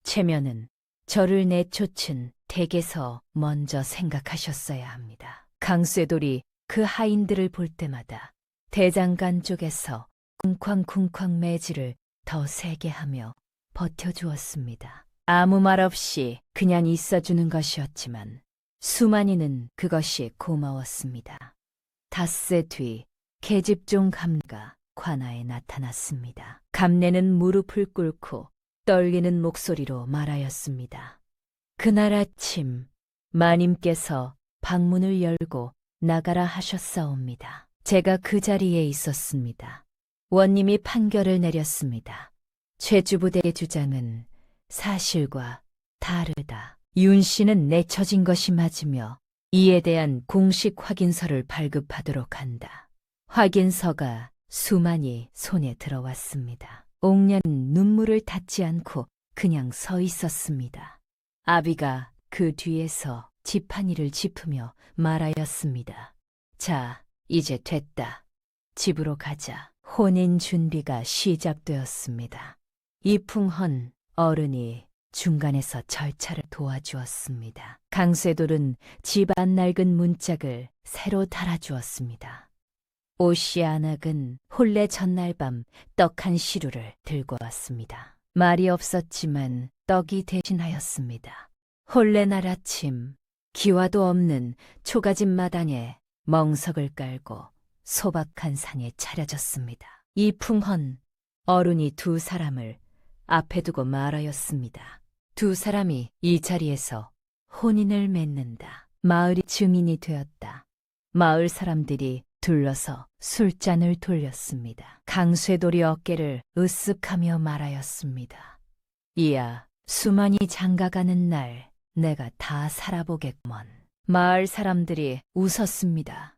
체면은 저를 내쫓은 댁에서 먼저 생각하셨어야 합니다. 강쇠돌이 그 하인들을 볼 때마다 대장간 쪽에서 쿵쾅쿵쾅 매질을 더 세게 하며 버텨주었습니다. 아무 말 없이 그냥 있어주는 것이었지만 수만이는 그것이 고마웠습니다. 닷새 뒤 계집종 감가 관아에 나타났습니다. 감내는 무릎을 꿇고 떨리는 목소리로 말하였습니다. 그날 아침 마님께서 방문을 열고 나가라 하셨사옵니다. 제가 그 자리에 있었습니다. 원님이 판결을 내렸습니다. 최주부대의 주장은 사실과 다르다. 윤 씨는 내쳐진 것이 맞으며 이에 대한 공식 확인서를 발급하도록 한다. 확인서가 수만이 손에 들어왔습니다. 옥련은 눈물을 닦지 않고 그냥 서 있었습니다. 아비가 그 뒤에서 지팡이를 짚으며 말하였습니다. 자, 이제 됐다. 집으로 가자. 혼인 준비가 시작되었습니다. 이풍헌 어른이 중간에서 절차를 도와주었습니다. 강쇠돌은 집 안 낡은 문짝을 새로 달아주었습니다. 오시아낙은 혼례 전날 밤 떡 한 시루를 들고 왔습니다. 말이 없었지만 떡이 대신하였습니다. 혼례 날 아침 기와도 없는 초가집 마당에 멍석을 깔고 소박한 상에 차려졌습니다. 이풍헌 어른이 두 사람을 앞에 두고 말하였습니다. 두 사람이 이 자리에서 혼인을 맺는다. 마을이 증인이 되었다. 마을 사람들이 둘러서 술잔을 돌렸습니다. 강쇠돌이 어깨를 으쓱하며 말하였습니다. 이야, 수만이 장가가는 날 내가 다 살아보겠구먼. 마을 사람들이 웃었습니다.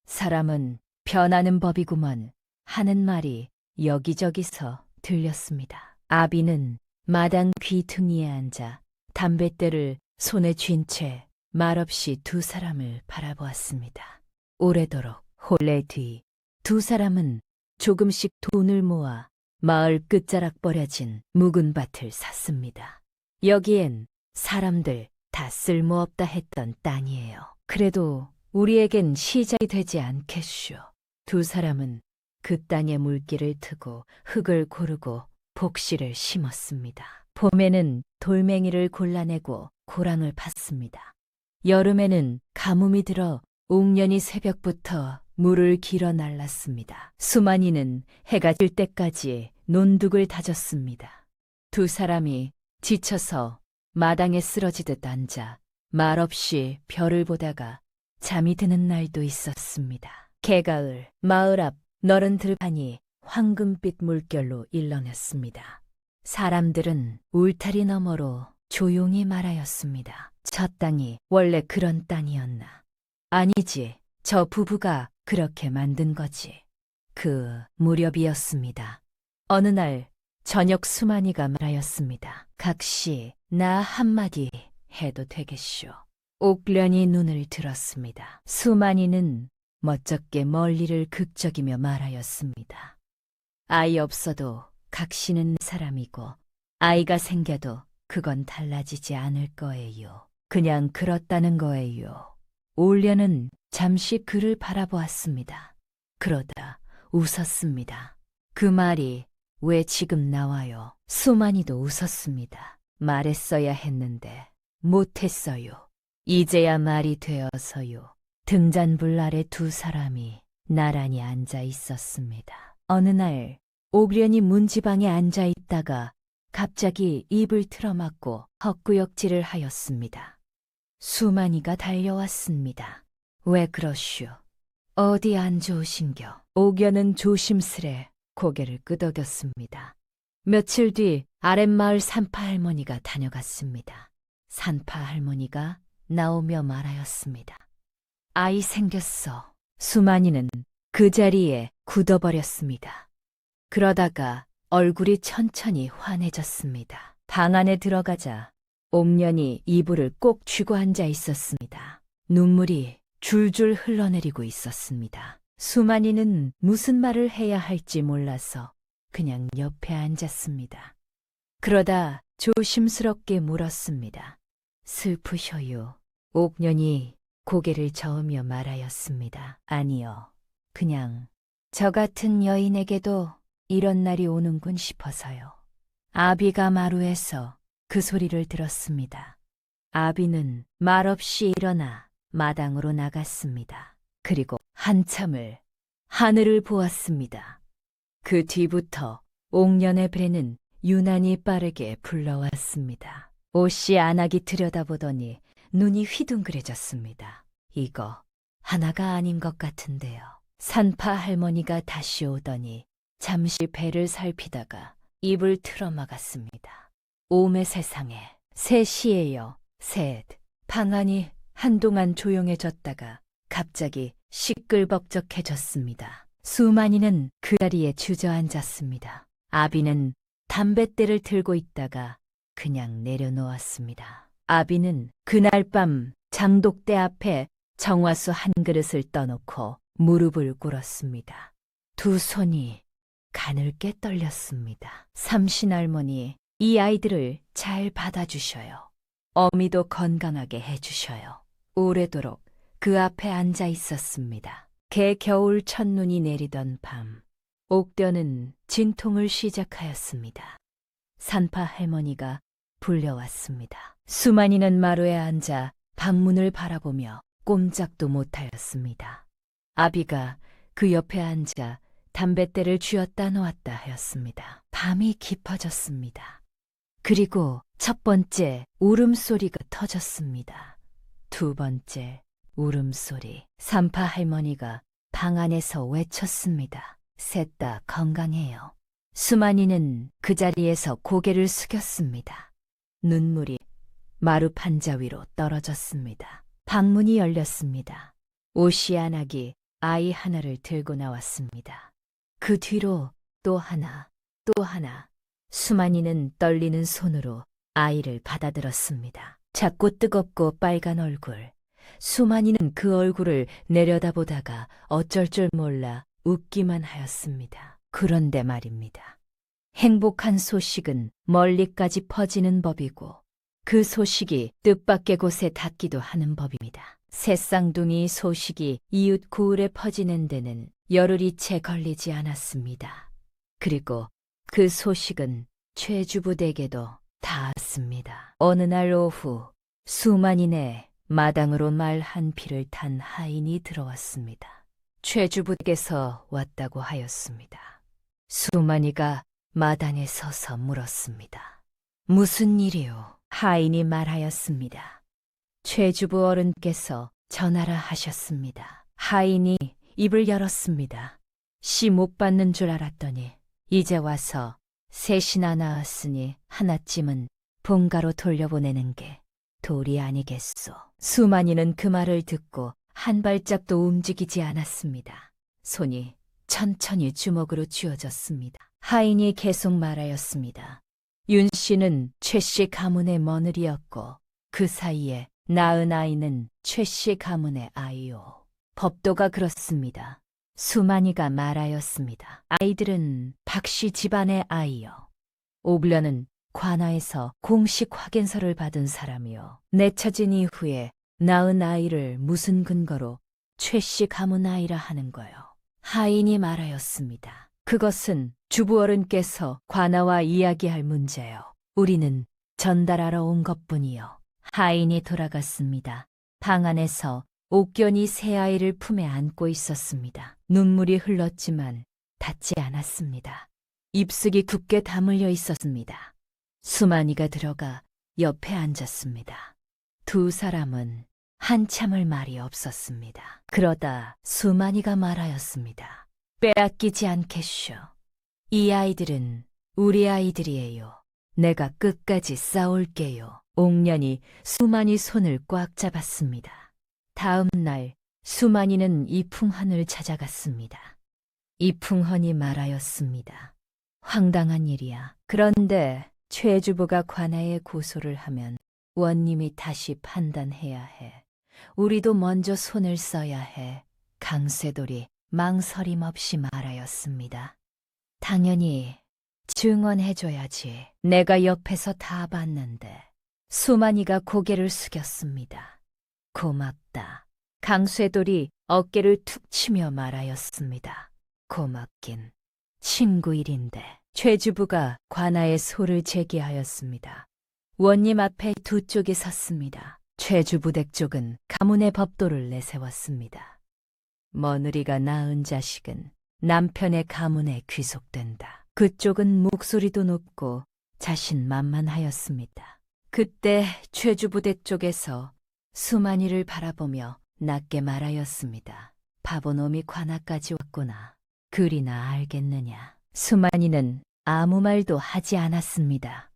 사람은 변하는 법이구먼 하는 말이 여기저기서 들렸습니다. 아비는 마당 귀퉁이에 앉아 담뱃대를 손에 쥔 채 말없이 두 사람을 바라보았습니다. 오래도록 혼례 뒤 두 사람은 조금씩 돈을 모아 마을 끝자락 버려진 묵은 밭을 샀습니다. 여기엔 사람들 다 쓸모없다 했던 땅이에요. 그래도 우리에겐 시작이 되지 않겠슈. 두 사람은 그 땅에 물기를 트고 흙을 고르고 복시를 심었습니다. 봄에는 돌멩이를 골라내고 고랑을 팠습니다. 여름에는 가뭄이 들어 옥년이 새벽부터 물을 길어 날랐습니다. 수만이는 해가 질 때까지 논둑을 다졌습니다. 두 사람이 지쳐서 마당에 쓰러지듯 앉아 말없이 별을 보다가 잠이 드는 날도 있었습니다. 개가을, 마을 앞 너른 들판이 황금빛 물결로 일렁였습니다. 사람들은 울타리 너머로 조용히 말하였습니다. 저 땅이 원래 그런 땅이었나? 아니지, 저 부부가 그렇게 만든 거지. 그 무렵이었습니다. 어느 날 저녁 수만이가 말하였습니다. 각시 나 한마디 해도 되겠쇼. 옥련이 눈을 들었습니다. 수만이는 멋쩍게 멀리를 극적이며 말하였습니다. 아이 없어도 각시는 사람이고 아이가 생겨도 그건 달라지지 않을 거예요. 그냥 그렇다는 거예요. 옥련은 잠시 그를 바라보았습니다. 그러다 웃었습니다. 그 말이 왜 지금 나와요? 수만이도 웃었습니다. 말했어야 했는데 못했어요. 이제야 말이 되어서요. 등잔불 아래 두 사람이 나란히 앉아 있었습니다. 어느 날 옥련이 문지방에 앉아 있다가 갑자기 입을 틀어막고 헛구역질을 하였습니다. 수만이가 달려왔습니다. 왜 그러슈? 어디 안 좋으신겨? 옥련은 조심스레 고개를 끄덕였습니다. 며칠 뒤 아랫마을 산파 할머니가 다녀갔습니다. 산파 할머니가 나오며 말하였습니다. 아이 생겼어. 수만이는 그 자리에 굳어버렸습니다. 그러다가 얼굴이 천천히 환해졌습니다. 방 안에 들어가자 옥련이 이불을 꼭 쥐고 앉아 있었습니다. 눈물이 줄줄 흘러내리고 있었습니다. 수만이는 무슨 말을 해야 할지 몰라서 그냥 옆에 앉았습니다. 그러다 조심스럽게 물었습니다. 슬프셔요. 옥련이 고개를 저으며 말하였습니다. 아니요. 그냥 저 같은 여인에게도 이런 날이 오는군 싶어서요. 아비가 마루에서 그 소리를 들었습니다. 아비는 말없이 일어나 마당으로 나갔습니다. 그리고 한참을 하늘을 보았습니다. 그 뒤부터 옥련의 배는 유난히 빠르게 불러왔습니다. 옷이 안하기 들여다보더니 눈이 휘둥그레졌습니다. 이거 하나가 아닌 것 같은데요. 산파 할머니가 다시 오더니 잠시 배를 살피다가 입을 틀어막았습니다. 오매 세상에 셋이에요. 셋. 방 안이 한동안 조용해졌다가 갑자기 시끌벅적해졌습니다. 수만이는 그 자리에 주저앉았습니다. 아비는 담뱃대를 들고 있다가 그냥 내려놓았습니다. 아비는 그날 밤 장독대 앞에 정화수 한 그릇을 떠놓고 무릎을 꿇었습니다. 두 손이 가늘게 떨렸습니다. 삼신할머니, 이 아이들을 잘 받아주셔요. 어미도 건강하게 해주셔요. 오래도록 그 앞에 앉아 있었습니다. 개 겨울 첫눈이 내리던 밤, 옥련은 진통을 시작하였습니다. 산파 할머니가 불려왔습니다. 수만이는 마루에 앉아 방문을 바라보며 꼼짝도 못하였습니다. 아비가 그 옆에 앉아 담뱃대를 쥐었다 놓았다 하였습니다. 밤이 깊어졌습니다. 그리고 첫 번째 울음소리가 터졌습니다. 두 번째 울음소리. 산파 할머니가 방 안에서 외쳤습니다. 셋 다 건강해요. 수만이는 그 자리에서 고개를 숙였습니다. 눈물이 마루 판자 위로 떨어졌습니다. 방문이 열렸습니다. 오시아나기 아이 하나를 들고 나왔습니다. 그 뒤로 또 하나, 또 하나. 수만이는 떨리는 손으로 아이를 받아들었습니다. 작고 뜨겁고 빨간 얼굴. 수만이는 그 얼굴을 내려다보다가 어쩔 줄 몰라 웃기만 하였습니다. 그런데 말입니다. 행복한 소식은 멀리까지 퍼지는 법이고 그 소식이 뜻밖의 곳에 닿기도 하는 법입니다. 새쌍둥이 소식이 이웃 고을에 퍼지는 데는 열흘이 채 걸리지 않았습니다. 그리고 그 소식은 최주부 댁에도 닿았습니다. 어느 날 오후 수만이네 마당으로 말 한 피를 탄 하인이 들어왔습니다. 최주부 댁에서 왔다고 하였습니다. 수만이가 마당에 서서 물었습니다. 무슨 일이요? 하인이 말하였습니다. 최주부 어른께서 전하라 하셨습니다. 하인이 입을 열었습니다. 씨 못 받는 줄 알았더니 이제 와서 셋이나 낳았으니 하나쯤은 본가로 돌려보내는 게 도리 아니겠소. 수만이는 그 말을 듣고 한 발짝도 움직이지 않았습니다. 손이 천천히 주먹으로 쥐어졌습니다. 하인이 계속 말하였습니다. 윤 씨는 최 씨 가문의 며느리였고 그 사이에 낳은 아이는 최 씨 가문의 아이요. 법도가 그렇습니다. 수만이가 말하였습니다. 아이들은 박 씨 집안의 아이요. 오블려는 관아에서 공식 확인서를 받은 사람이요. 내처진 이후에 낳은 아이를 무슨 근거로 최 씨 가문 아이라 하는 거요. 하인이 말하였습니다. 그것은 주부 어른께서 관아와 이야기할 문제요. 우리는 전달하러 온 것뿐이요. 하인이 돌아갔습니다. 방 안에서 옥견이 새 아이를 품에 안고 있었습니다. 눈물이 흘렀지만 닿지 않았습니다. 입술이 굳게 다물려 있었습니다. 수만이가 들어가 옆에 앉았습니다. 두 사람은 한참을 말이 없었습니다. 그러다 수만이가 말하였습니다. 빼앗기지 않겠쇼. 이 아이들은 우리 아이들이에요. 내가 끝까지 싸울게요. 옥년이 수만이 손을 꽉 잡았습니다. 다음 날 수만이는 이풍헌을 찾아갔습니다. 이풍헌이 말하였습니다. 황당한 일이야. 그런데 최주부가 관아에 고소를 하면 원님이 다시 판단해야 해. 우리도 먼저 손을 써야 해. 강쇠돌이 망설임 없이 말하였습니다. 당연히 증언해줘야지. 내가 옆에서 다 봤는데. 수만이가 고개를 숙였습니다. 고맙다. 강쇠돌이 어깨를 툭 치며 말하였습니다. 고맙긴. 친구 일인데. 최주부가 관아의 소를 제기하였습니다. 원님 앞에 두 쪽이 섰습니다. 최주부 댁 쪽은 가문의 법도를 내세웠습니다. 며느리가 낳은 자식은 남편의 가문에 귀속된다. 그쪽은 목소리도 높고 자신만만하였습니다. 그때 최주부 댁 쪽에서 수만이를 바라보며 낮게 말하였습니다. 바보놈이 관아까지 왔구나. 그리나 알겠느냐. 수만이는 아무 말도 하지 않았습니다.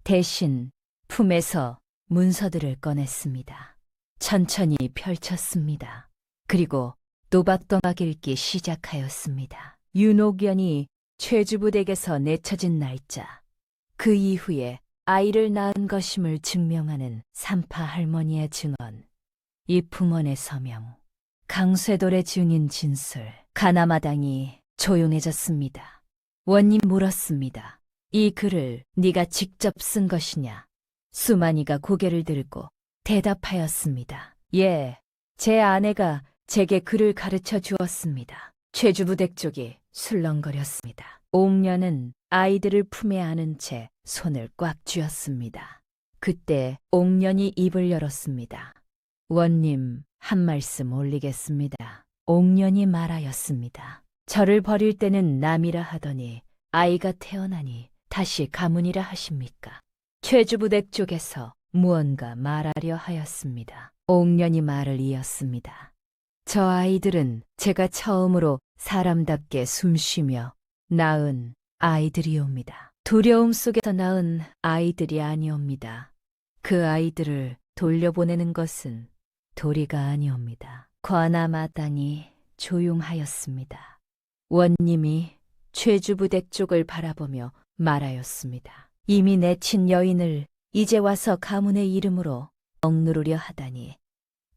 대신 품에서 문서들을 꺼냈습니다. 천천히 펼쳤습니다. 그리고 또박또박 읽기 시작하였습니다. 윤옥연이 최주부 댁에서 내쳐진 날짜, 그 이후에 아이를 낳은 것임을 증명하는 산파 할머니의 증언, 이풍헌의 서명, 강쇠돌의 증인 진술. 가나마당이 조용해졌습니다. 원님 물었습니다. 이 글을 네가 직접 쓴 것이냐? 수만이가 고개를 들고 대답하였습니다. 예, 제 아내가 제게 글을 가르쳐 주었습니다. 최주부 댁 쪽이 술렁거렸습니다. 옥년은 아이들을 품에 안은 채 손을 꽉 쥐었습니다. 그때 옥년이 입을 열었습니다. 원님, 한 말씀 올리겠습니다. 옥년이 말하였습니다. 저를 버릴 때는 남이라 하더니 아이가 태어나니 다시 가문이라 하십니까? 최주부댁 쪽에서 무언가 말하려 하였습니다. 옥년이 말을 이었습니다. 저 아이들은 제가 처음으로 사람답게 숨쉬며 낳은 아이들이옵니다. 두려움 속에서 낳은 아이들이 아니옵니다. 그 아이들을 돌려보내는 것은 도리가 아니옵니다. 관아마당이 조용하였습니다. 원님이 최주부댁 쪽을 바라보며 말하였습니다. 이미 내친 여인을 이제 와서 가문의 이름으로 억누르려 하다니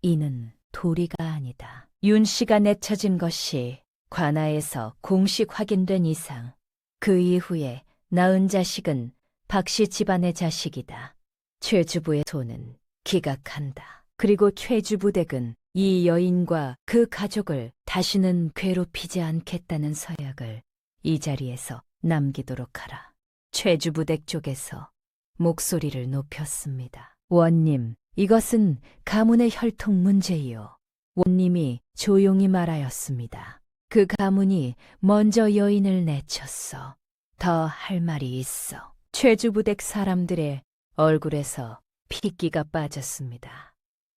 이는 도리가 아니다. 윤 씨가 내쳐진 것이 관아에서 공식 확인된 이상 그 이후에 낳은 자식은 박 씨 집안의 자식이다. 최주부의 손은 기각한다. 그리고 최주부댁은 이 여인과 그 가족을 다시는 괴롭히지 않겠다는 서약을 이 자리에서 남기도록 하라. 최주부댁 쪽에서 목소리를 높였습니다. 원님, 이것은 가문의 혈통 문제이요. 원님이 조용히 말하였습니다. 그 가문이 먼저 여인을 내쳤어. 더 할 말이 있어. 최주부댁 사람들의 얼굴에서 핏기가 빠졌습니다.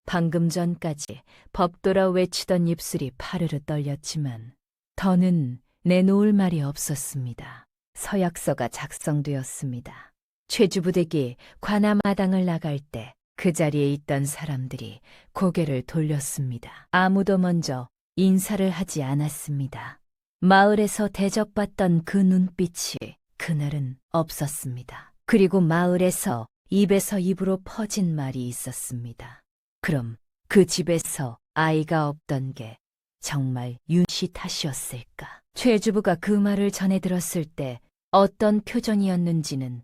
방금 전까지 법도라 외치던 입술이 파르르 떨렸지만 더는 내놓을 말이 없었습니다. 서약서가 작성되었습니다. 최주부댁이 관아마당을 나갈 때 그 자리에 있던 사람들이 고개를 돌렸습니다. 아무도 먼저 인사를 하지 않았습니다. 마을에서 대접받던 그 눈빛이 그날은 없었습니다. 그리고 마을에서 입에서 입으로 퍼진 말이 있었습니다. 그럼 그 집에서 아이가 없던 게 정말 윤씨 탓이었을까? 최주부가 그 말을 전해 들었을 때 어떤 표정이었는지는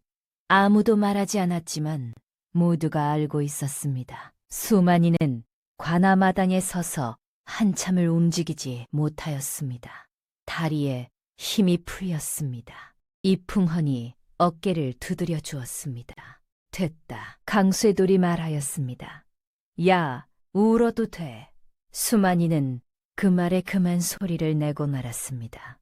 아무도 말하지 않았지만 모두가 알고 있었습니다. 수만이는 관아마당에 서서 한참을 움직이지 못하였습니다. 다리에 힘이 풀렸습니다. 이풍헌이 어깨를 두드려 주었습니다. 됐다. 강쇠돌이 말하였습니다. 야, 울어도 돼. 수만이는 그 말에 그만 소리를 내고 말았습니다.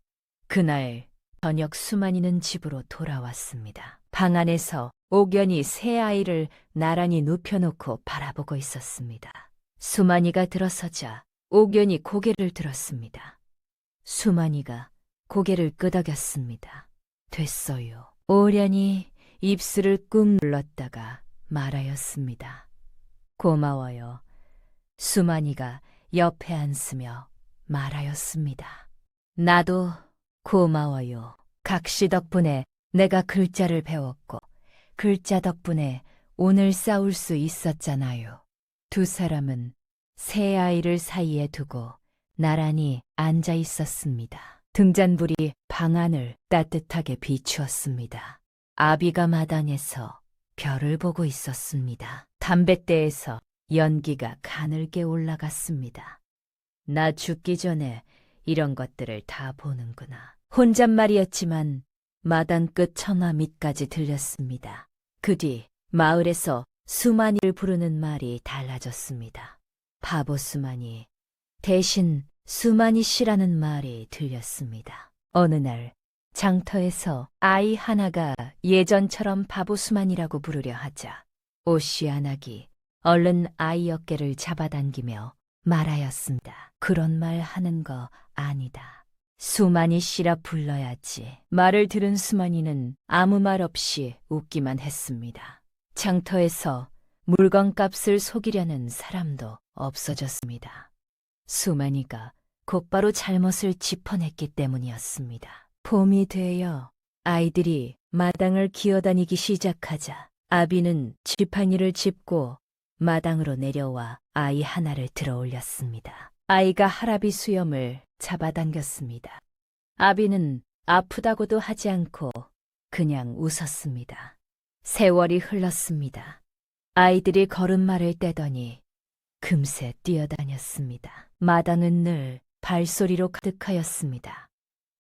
그날 저녁 수만이는 집으로 돌아왔습니다. 방 안에서 옥연이 새 아이를 나란히 눕혀놓고 바라보고 있었습니다. 수만이가 들어서자 옥연이 고개를 들었습니다. 수만이가 고개를 끄덕였습니다. 됐어요. 오련이 입술을 꾹 눌렀다가 말하였습니다. 고마워요. 수만이가 옆에 앉으며 말하였습니다. 나도 고마워요. 각시 덕분에 내가 글자를 배웠고 글자 덕분에 오늘 싸울 수 있었잖아요. 두 사람은 새 아이를 사이에 두고 나란히 앉아 있었습니다. 등잔불이 방 안을 따뜻하게 비추었습니다. 아비가 마당에서 별을 보고 있었습니다. 담뱃대에서 연기가 가늘게 올라갔습니다. 나 죽기 전에 이런 것들을 다 보는구나. 혼잣말이었지만 마당 끝 천화 밑까지 들렸습니다. 그 뒤 마을에서 수만이를 부르는 말이 달라졌습니다. 바보 수만이 대신 수만이 씨라는 말이 들렸습니다. 어느 날 장터에서 아이 하나가 예전처럼 바보 수만이라고 부르려 하자 오씨안악이 얼른 아이 어깨를 잡아당기며 말하였습니다. 그런 말 하는 거 아니다. 수만이 씨라 불러야지. 말을 들은 수만이는 아무 말 없이 웃기만 했습니다. 장터에서 물건값을 속이려는 사람도 없어졌습니다. 수만이가 곧바로 잘못을 짚어냈기 때문이었습니다. 봄이 되어 아이들이 마당을 기어다니기 시작하자 아비는 지팡이를 짚고 마당으로 내려와 아이 하나를 들어 올렸습니다. 아이가 할아비 수염을 잡아당겼습니다. 아비는 아프다고도 하지 않고 그냥 웃었습니다. 세월이 흘렀습니다. 아이들이 걸음마를 떼더니 금세 뛰어다녔습니다. 마당은 늘 발소리로 가득하였습니다.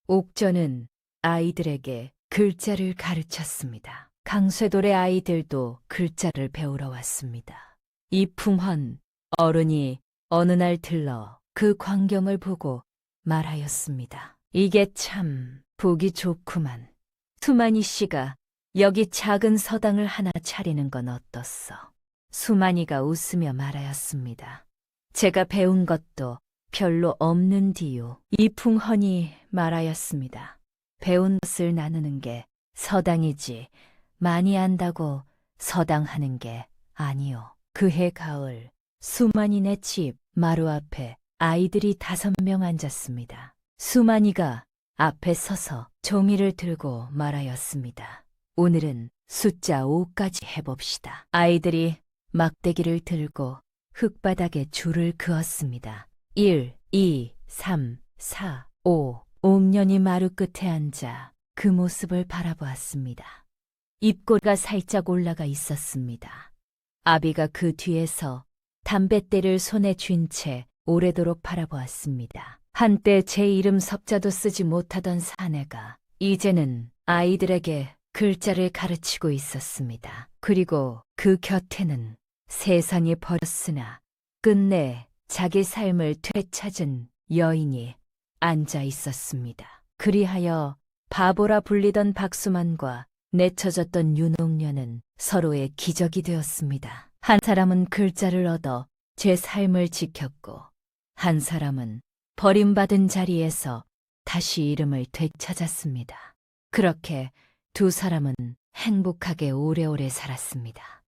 옥전은 아이들에게 글자를 가르쳤습니다. 강쇠돌의 아이들도 글자를 배우러 왔습니다. 이풍헌 어른이 어느 날 들러 그 광경을 보고 말하였습니다. 이게 참 보기 좋구만. 수만이 씨가 여기 작은 서당을 하나 차리는 건 어떻소? 수만이가 웃으며 말하였습니다. 제가 배운 것도 별로 없는 디요. 이풍헌이 말하였습니다. 배운 것을 나누는 게 서당이지 많이 안다고 서당하는 게 아니요. 그해 가을 수만이네 집 마루 앞에 아이들이 5명 앉았습니다. 수만이가 앞에 서서 종이를 들고 말하였습니다. 오늘은 숫자 5까지 해봅시다. 아이들이 막대기를 들고 흙바닥에 줄을 그었습니다. 1, 2, 3, 4, 5. 옥년이 마루 끝에 앉아 그 모습을 바라보았습니다. 입꼬리가 살짝 올라가 있었습니다. 아비가 그 뒤에서 담뱃대를 손에 쥔 채 오래도록 바라보았습니다. 한때 제 이름 섭자도 쓰지 못하던 사내가 이제는 아이들에게 글자를 가르치고 있었습니다. 그리고 그 곁에는 세상이 버렸으나 끝내 자기 삶을 되찾은 여인이 앉아 있었습니다. 그리하여 바보라 불리던 박수만과 내쳐졌던 윤옥녀는 서로의 기적이 되었습니다. 한 사람은 글자를 얻어 제 삶을 지켰고 한 사람은 버림받은 자리에서 다시 이름을 되찾았습니다. 그렇게 두 사람은 행복하게 오래오래 살았습니다.